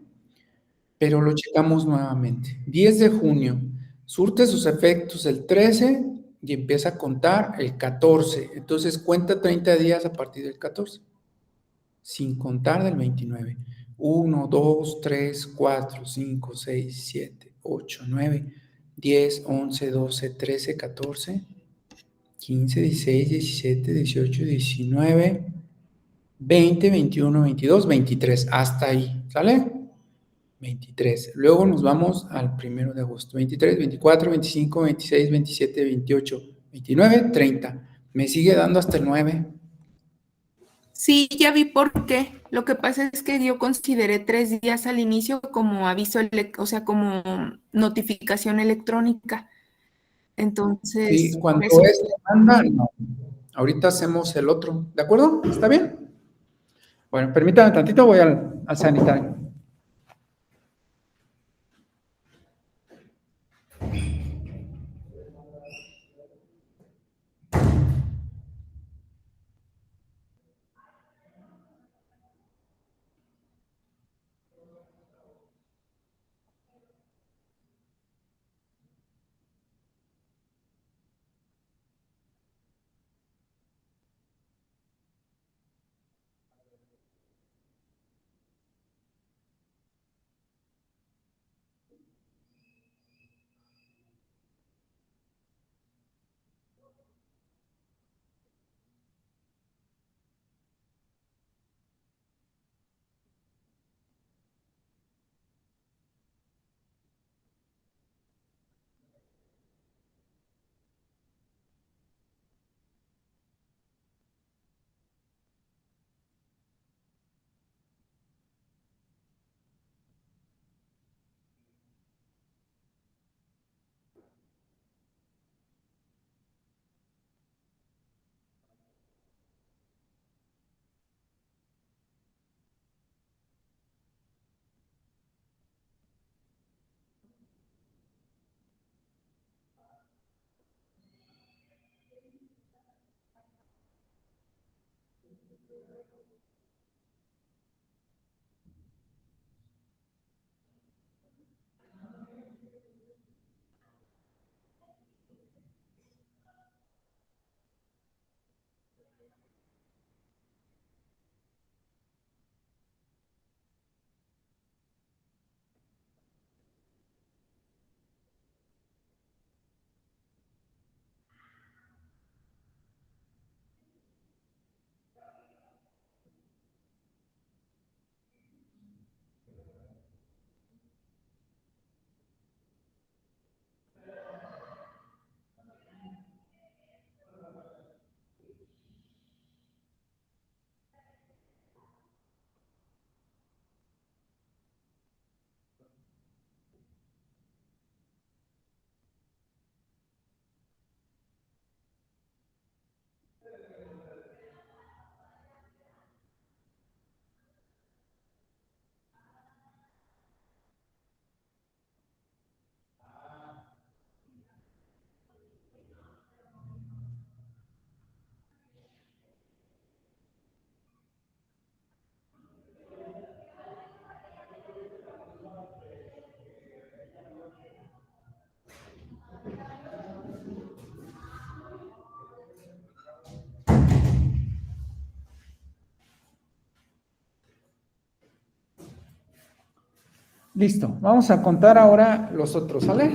Pero lo checamos nuevamente. 10 de junio, surte sus efectos el 13 y empieza a contar el 14. Entonces cuenta 30 días a partir del 14, sin contar del 29. 1, 2, 3, 4, 5, 6, 7, 8, 9, 10, 11, 12, 13, 14, 15, 16, 17, 18, 19, 20, 21, 22, 23. Hasta ahí, ¿sale? 23. Luego nos vamos al 1 de agosto. 23, 24, 25, 26, 27, 28, 29, 30. Me sigue dando hasta el 9. Sí, ya vi por qué. Lo que pasa es que yo consideré 3 días al inicio como aviso, o sea, como notificación electrónica. Entonces, Sí, por cuando eso. es demanda, no. Ahorita hacemos el otro. ¿De acuerdo? ¿Está bien? Bueno, permítame tantito, voy al sanitario. Listo, vamos a contar ahora los otros, ¿sale?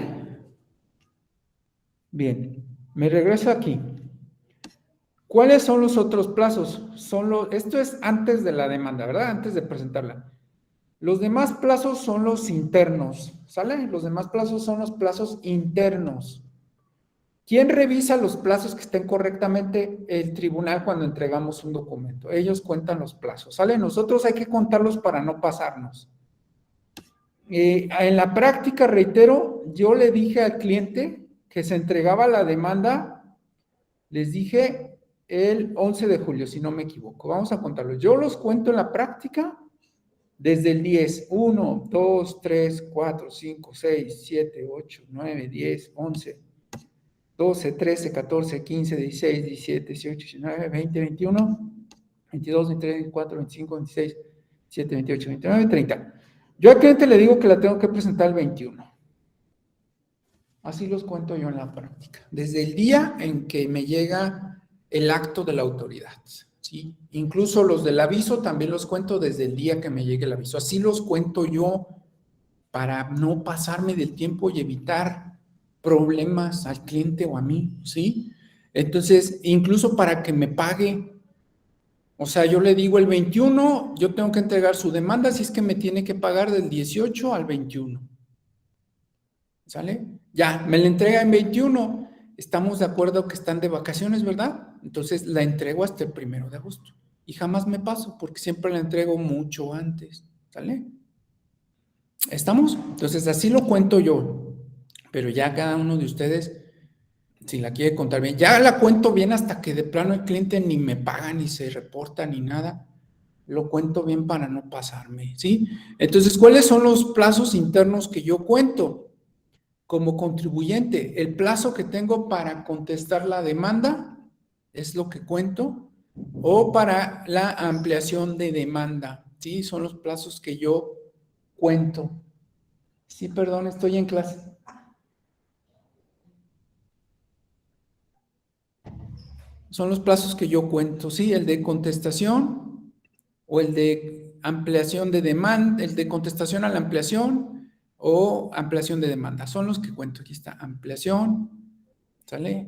Bien, me regreso aquí. ¿Cuáles son los otros plazos? Esto es antes de la demanda, ¿verdad? Antes de presentarla. Los demás plazos son los internos, ¿sale? Los demás plazos son los plazos internos. ¿Quién revisa los plazos que estén correctamente? El tribunal cuando entregamos un documento. Ellos cuentan los plazos, ¿sale? Nosotros hay que contarlos para no pasarnos. En la práctica, reitero, yo le dije al cliente que se entregaba la demanda, les dije el 11 de julio, si no me equivoco. Vamos a contarlo. Yo los cuento en la práctica desde el 10, 1, 2, 3, 4, 5, 6, 7, 8, 9, 10, 11, 12, 13, 14, 15, 16, 17, 18, 19, 20, 21, 22, 23, 24, 25, 26, 27, 28, 29, 30. Yo al cliente le digo que la tengo que presentar el 21. Así los cuento yo en la práctica. Desde el día en que me llega el acto de la autoridad, ¿sí? Incluso los del aviso también los cuento desde el día que me llegue el aviso. Así los cuento yo para no pasarme del tiempo y evitar problemas al cliente o a mí, ¿sí? Entonces, incluso para que me pague, o sea, yo le digo el 21, yo tengo que entregar su demanda, si es que me tiene que pagar del 18 al 21. ¿Sale? Ya, me la entrega en 21. Estamos de acuerdo que están de vacaciones, ¿verdad? Entonces la entrego hasta el 1 de agosto. Y jamás me paso porque siempre la entrego mucho antes. ¿Sale? ¿Estamos? Entonces así lo cuento yo. Pero ya cada uno de ustedes Si la quiere contar bien, ya la cuento bien hasta que de plano el cliente ni me paga, ni se reporta, ni nada. Lo cuento bien para no pasarme, ¿sí? Entonces, ¿cuáles son los plazos internos que yo cuento como contribuyente? El plazo que tengo para contestar la demanda es lo que cuento, o para la ampliación de demanda, ¿sí? Son los plazos que yo cuento. Sí, perdón, estoy en clase. Son los plazos que yo cuento, ¿sí? El de contestación o el de ampliación de demanda, el de contestación a la ampliación o ampliación de demanda. Son los que cuento. Aquí está, ampliación, ¿sale?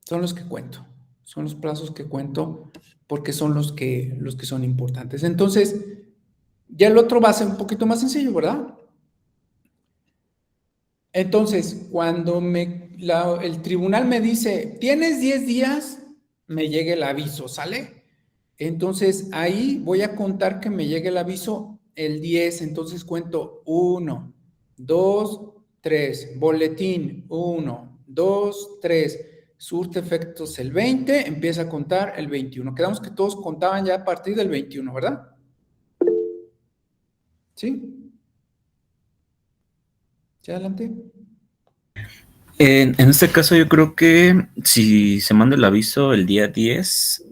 Son los que cuento. Son los plazos que cuento porque son los que son importantes. Entonces, ya el otro va a ser un poquito más sencillo, ¿verdad? Entonces, cuando el tribunal me dice, tienes 10 días, me llegue el aviso, ¿sale? Entonces, ahí voy a contar que me llegue el aviso el 10. Entonces cuento 1, 2, 3, boletín, 1, 2, 3, surte efectos el 20, empieza a contar el 21. Quedamos que todos contaban ya a partir del 21, ¿verdad? ¿Sí? ¿Sí, adelante? En este caso yo creo que si se manda el aviso el día 10,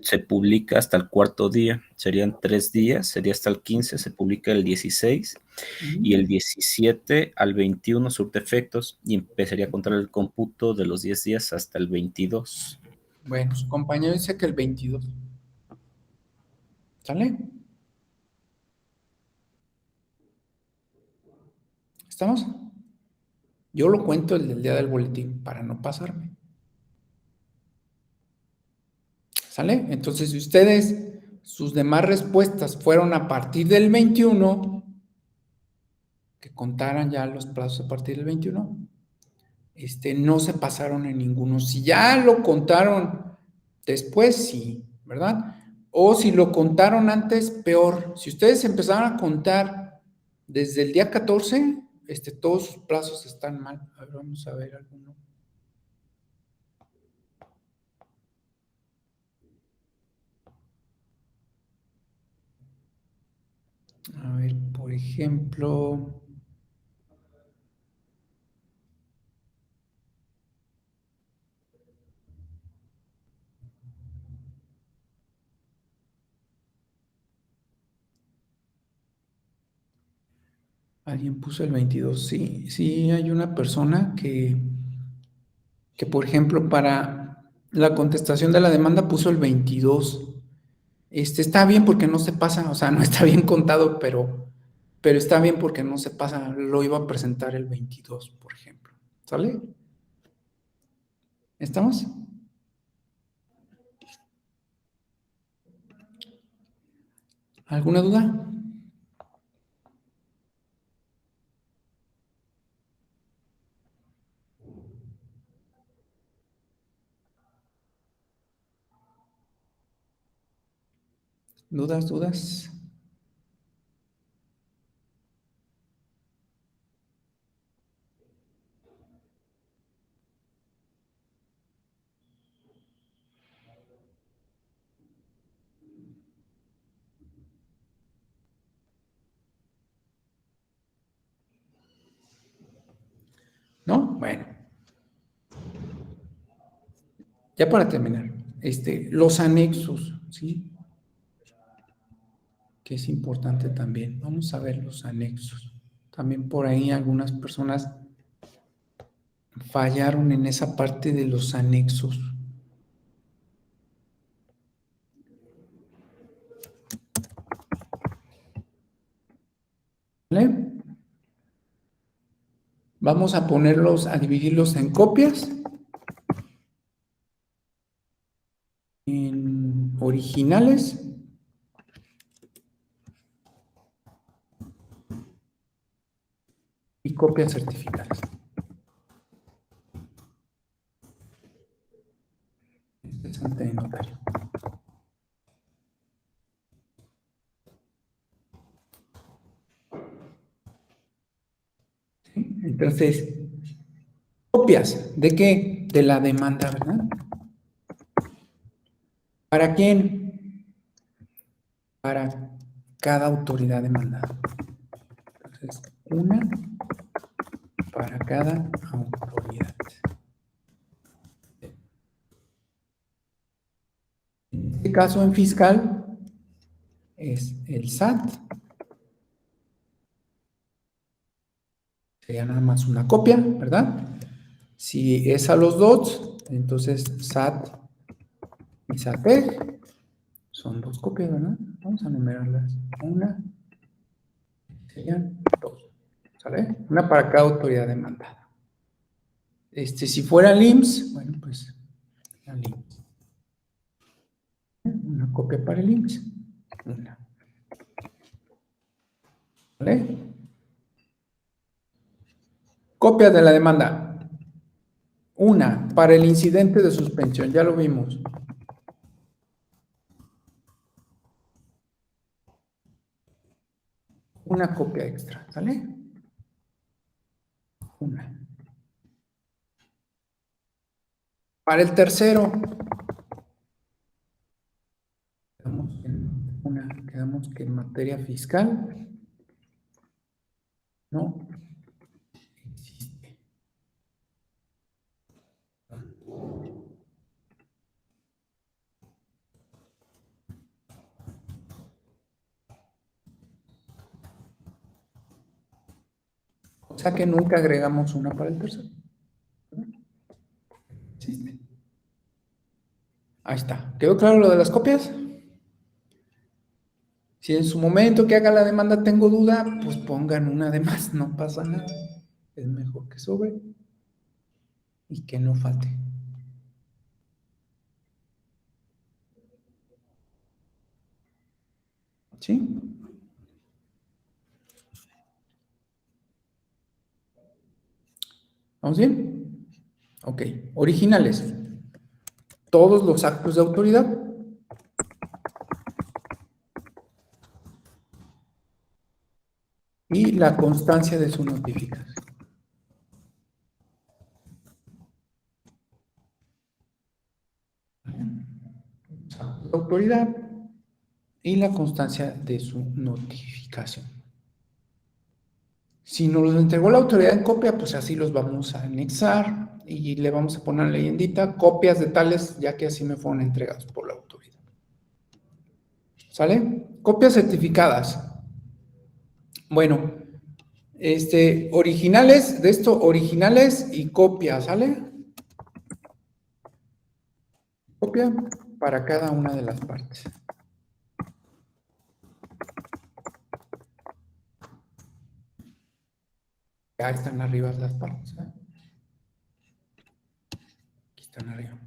se publica hasta el cuarto día, serían 3 días, sería hasta el 15, se publica el 16 y el 17 al 21 surte efectos y empezaría a contar el cómputo de los 10 días hasta el 22. Bueno, su compañero dice que el 22. ¿Sale? ¿Estamos? Yo lo cuento el del día del boletín para no pasarme. ¿Sale? Entonces, si ustedes, sus demás respuestas fueron a partir del 21, que contaran ya los plazos a partir del 21, no se pasaron en ninguno. Si ya lo contaron después, sí, ¿verdad? O si lo contaron antes, peor. Si ustedes empezaron a contar desde el día 14, todos sus plazos están mal. A ver, vamos a ver alguno. A ver, por ejemplo, alguien puso el 22. Sí, sí, hay una persona que, por ejemplo, para la contestación de la demanda puso el 22. Está bien porque no se pasa, o sea, no está bien contado, pero está bien porque no se pasa. Lo iba a presentar el 22, por ejemplo. ¿Sale? ¿Estamos? ¿Alguna duda? ¿Dudas? ¿No? Bueno, ya para terminar, los anexos, ¿sí? Que es importante también. Vamos a ver los anexos. También por ahí algunas personas fallaron en esa parte de los anexos. ¿Vale? Vamos a dividirlos en copias, en originales y copias certificadas. Este es ante notario. ¿Sí? Entonces, Copias, ¿de qué? De la demanda, ¿verdad? ¿Para quién? Para cada autoridad demandada. Entonces, una para cada autoridad. En este caso, en fiscal, es el SAT. Sería nada más una copia, ¿verdad? Si es a los dos, entonces SAT y SATEG son dos copias, ¿verdad? Vamos a numerarlas. Una, serían dos. ¿Sale? Una para cada autoridad demandada. Si fuera el IMSS, bueno, pues el IMSS. Una copia para el IMSS. Una. ¿Vale? Copias de la demanda. Una para el incidente de suspensión, ya lo vimos. Una copia extra, ¿sale? Una. Para el tercero, quedamos que en materia fiscal no existe. O sea que nunca agregamos una para el tercero. Existe. Ahí está. ¿Quedó claro lo de las copias? Si en su momento que haga la demanda tengo duda, pues pongan una de más, no pasa nada. Es mejor que sobre y que no falte. ¿Sí? ¿Vamos bien? Ok. Originales. Todos los actos de autoridad. Y la constancia de su notificación. Actos de autoridad y la constancia de su notificación. Si nos los entregó la autoridad en copia, pues así los vamos a anexar y le vamos a poner leyendita, copias de tales, ya que así me fueron entregados por la autoridad. ¿Sale? Copias certificadas. Bueno, originales, de esto, originales y copia, ¿sale? Copia para cada una de las partes. Ya están arriba las partes, ¿eh? Aquí están arriba.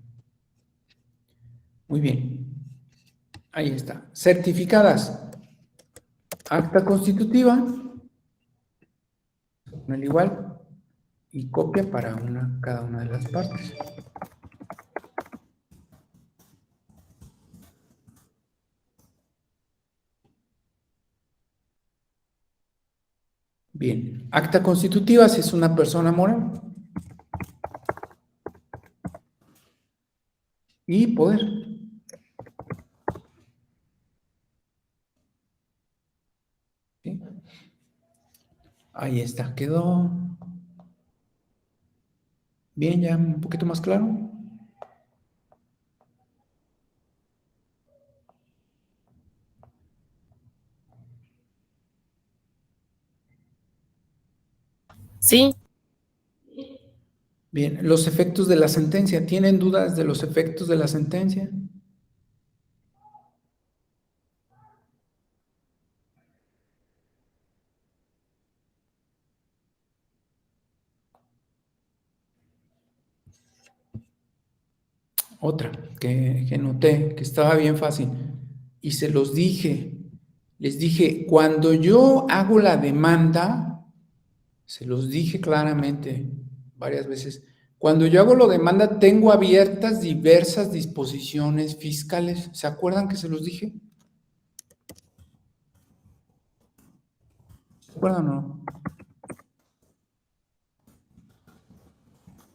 Muy bien. Ahí está. Certificadas. Acta constitutiva. Con el igual. Y copia para cada una de las partes. Bien. Acta constitutiva si es una persona moral. Y poder. ¿Sí? Ahí está. Quedó bien, ya un poquito más claro. Sí, Bien, los efectos de la sentencia. ¿Tienen dudas de los efectos de la sentencia? Otra que noté, que estaba bien fácil. Y se los dije. Les dije, cuando yo hago la demanda, se los dije claramente varias veces, cuando yo hago la demanda tengo abiertas diversas disposiciones fiscales. ¿Se acuerdan que se los dije? ¿Se acuerdan o no?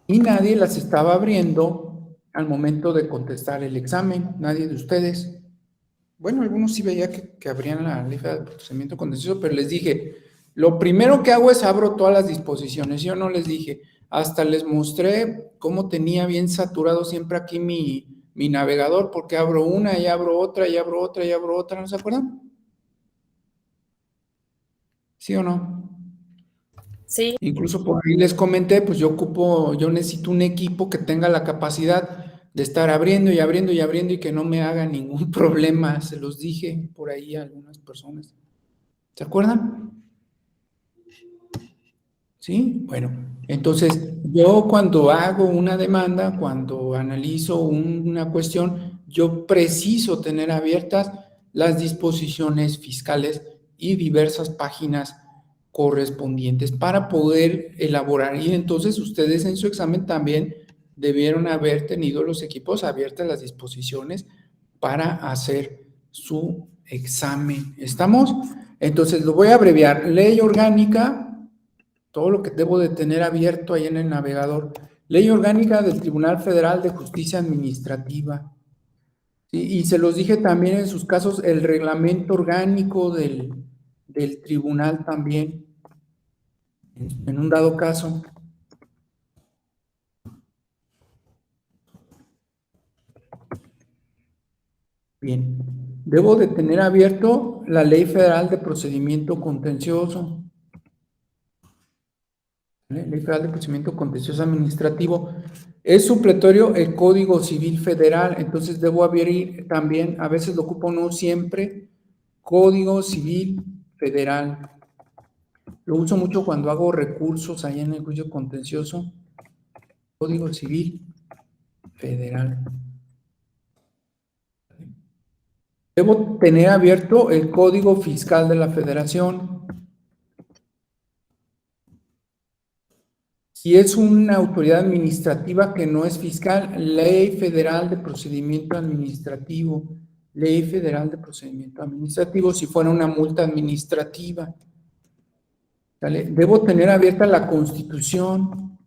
y nadie las estaba abriendo al momento de contestar el examen, nadie de ustedes. Bueno, algunos sí veía que abrían la ley de procedimiento contencioso, pero les dije, lo primero que hago es abro todas las disposiciones. Yo no les dije, hasta les mostré cómo tenía bien saturado siempre aquí mi navegador, porque abro una y abro otra y abro otra y abro otra, ¿no se acuerdan? ¿Sí o no? Sí. Incluso por ahí les comenté, pues yo necesito un equipo que tenga la capacidad de estar abriendo y abriendo y abriendo y que no me haga ningún problema. Se los dije por ahí a algunas personas. ¿Se acuerdan? Sí, bueno, entonces yo cuando hago una demanda, cuando analizo una cuestión, yo preciso tener abiertas las disposiciones fiscales y diversas páginas correspondientes para poder elaborar. Y entonces ustedes en su examen también debieron haber tenido los equipos abiertas las disposiciones para hacer su examen. ¿Estamos? Entonces lo voy a abreviar. Ley orgánica, todo lo que debo de tener abierto ahí en el navegador. Ley orgánica del Tribunal Federal de Justicia Administrativa. ¿Sí? Y se los dije también en sus casos, el reglamento orgánico del tribunal también, en un dado caso. Bien, debo de tener abierto la Ley Federal de Procedimiento Contencioso. Ley Federal de Procedimiento Contencioso Administrativo. Es supletorio el Código Civil Federal, entonces debo abrir también, a veces lo ocupo, no siempre, Código Civil Federal. Lo uso mucho cuando hago recursos allá en el juicio contencioso. Código Civil Federal. Debo tener abierto el Código Fiscal de la Federación. Si es una autoridad administrativa que no es fiscal, Ley Federal de Procedimiento Administrativo. Ley Federal de Procedimiento Administrativo, si fuera una multa administrativa. ¿Vale? Debo tener abierta la Constitución.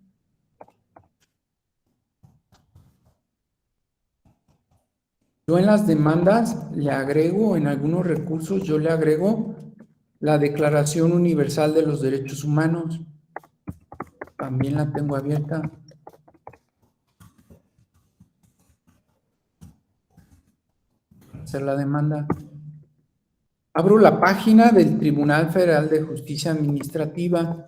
Yo en las demandas le agrego, en algunos recursos, yo le agrego la Declaración Universal de los Derechos Humanos. También la tengo abierta. Hacer la demanda. Abro la página del Tribunal Federal de Justicia Administrativa.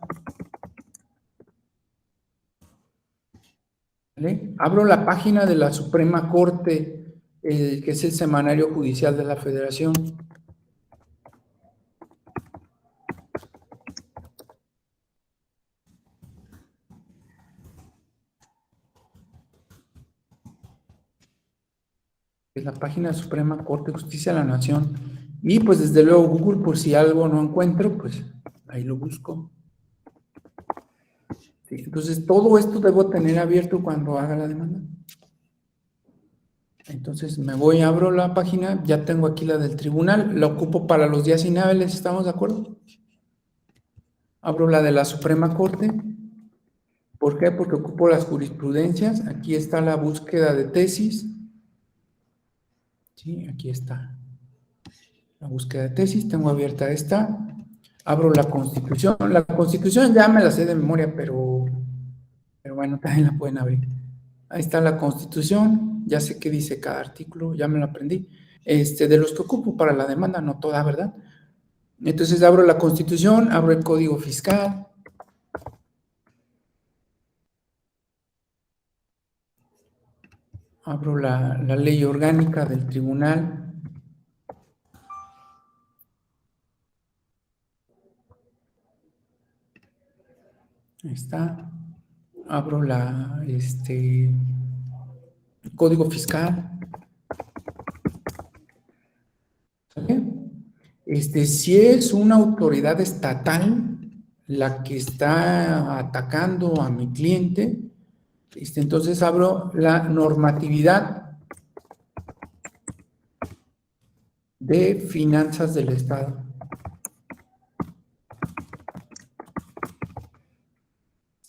¿Vale? Abro la página de la Suprema Corte, que es el Semanario Judicial de la Federación. Es la página de Suprema Corte de Justicia de la Nación. Y pues desde luego Google, por si algo no encuentro, pues ahí lo busco. Sí, entonces todo esto debo tener abierto cuando haga la demanda. Entonces me voy, abro la página, ya tengo aquí la del tribunal, la ocupo para los días inhábiles, ¿estamos de acuerdo? Abro la de la Suprema Corte. ¿Por qué? Porque ocupo las jurisprudencias. Aquí está la búsqueda de tesis. Sí, aquí está. La búsqueda de tesis, tengo abierta esta. Abro la Constitución. La Constitución ya me la sé de memoria, pero bueno, también la pueden abrir. Ahí está la Constitución. Ya sé qué dice cada artículo, ya me lo aprendí. De los que ocupo para la demanda, no toda, ¿verdad? Entonces abro la Constitución, abro el Código Fiscal. Abro la ley orgánica del tribunal. Ahí está. Abro el Código Fiscal. ¿Sale? Si es una autoridad estatal la que está atacando a mi cliente, entonces abro la normatividad de finanzas del Estado.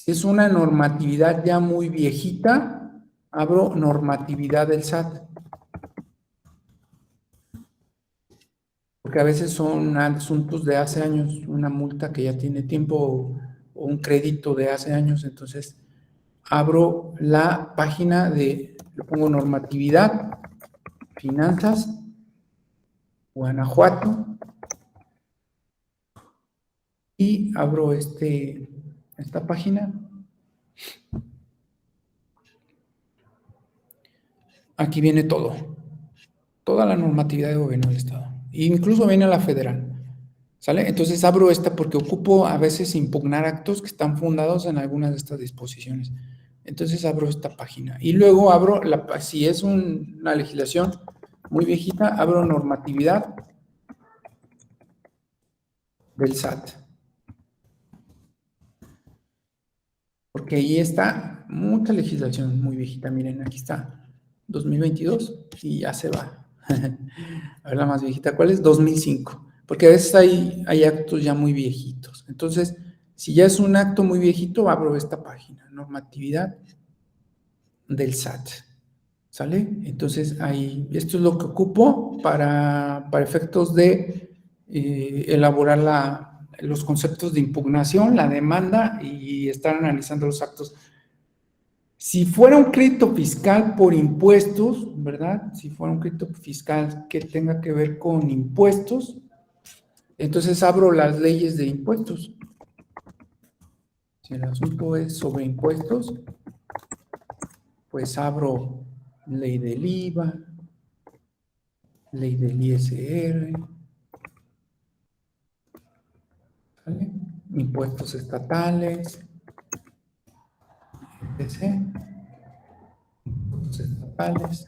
Si es una normatividad ya muy viejita, abro normatividad del SAT. Porque a veces son asuntos de hace años, una multa que ya tiene tiempo o un crédito de hace años, entonces abro la página de, le pongo normatividad, finanzas, Guanajuato, y abro esta página. Aquí viene todo, toda la normatividad de gobierno del Estado, incluso viene la federal, ¿sale? Entonces abro esta porque ocupo a veces impugnar actos que están fundados en algunas de estas disposiciones. Entonces abro esta página y luego abro, si es una legislación muy viejita, abro normatividad del SAT. Porque ahí está mucha legislación muy viejita. Miren, aquí está 2022 y ya se va. A ver la más viejita, ¿cuál es? 2005. Porque a veces hay actos ya muy viejitos. Entonces, si ya es un acto muy viejito, abro esta página, normatividad del SAT. ¿Sale? Entonces, ahí, esto es lo que ocupo para efectos de elaborar los conceptos de impugnación, la demanda y estar analizando los actos. Si fuera un crédito fiscal por impuestos, ¿verdad? Si fuera un crédito fiscal que tenga que ver con impuestos, entonces abro las leyes de impuestos. Si el asunto es sobre impuestos, pues abro ley del IVA, ley del ISR, ¿vale? Impuestos estatales, etc. Impuestos estatales.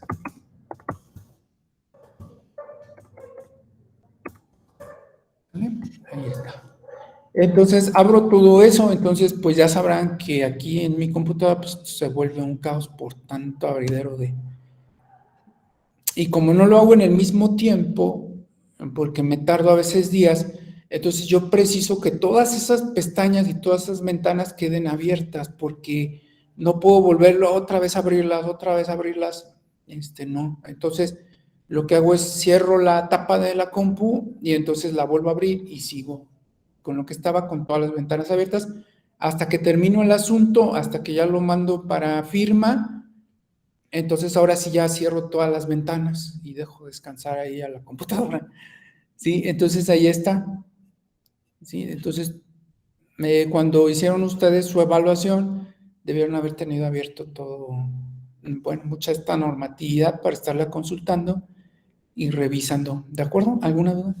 ¿Vale? Ahí está. Entonces abro todo eso, entonces pues ya sabrán que aquí en mi computadora pues, se vuelve un caos por tanto abridero de... Y como no lo hago en el mismo tiempo, porque me tardo a veces días, entonces yo preciso que todas esas pestañas y todas esas ventanas queden abiertas, porque no puedo volverlo otra vez a abrirlas, no. Entonces lo que hago es cierro la tapa de la compu y entonces la vuelvo a abrir y sigo con lo que estaba, con todas las ventanas abiertas, hasta que termino el asunto, hasta que ya lo mando para firma. Entonces ahora sí ya cierro todas las ventanas y dejo descansar ahí a la computadora. Sí, entonces ahí está. Sí, entonces cuando hicieron ustedes su evaluación, debieron haber tenido abierto todo, bueno, mucha esta normatividad para estarla consultando y revisando. ¿De acuerdo? ¿Alguna duda?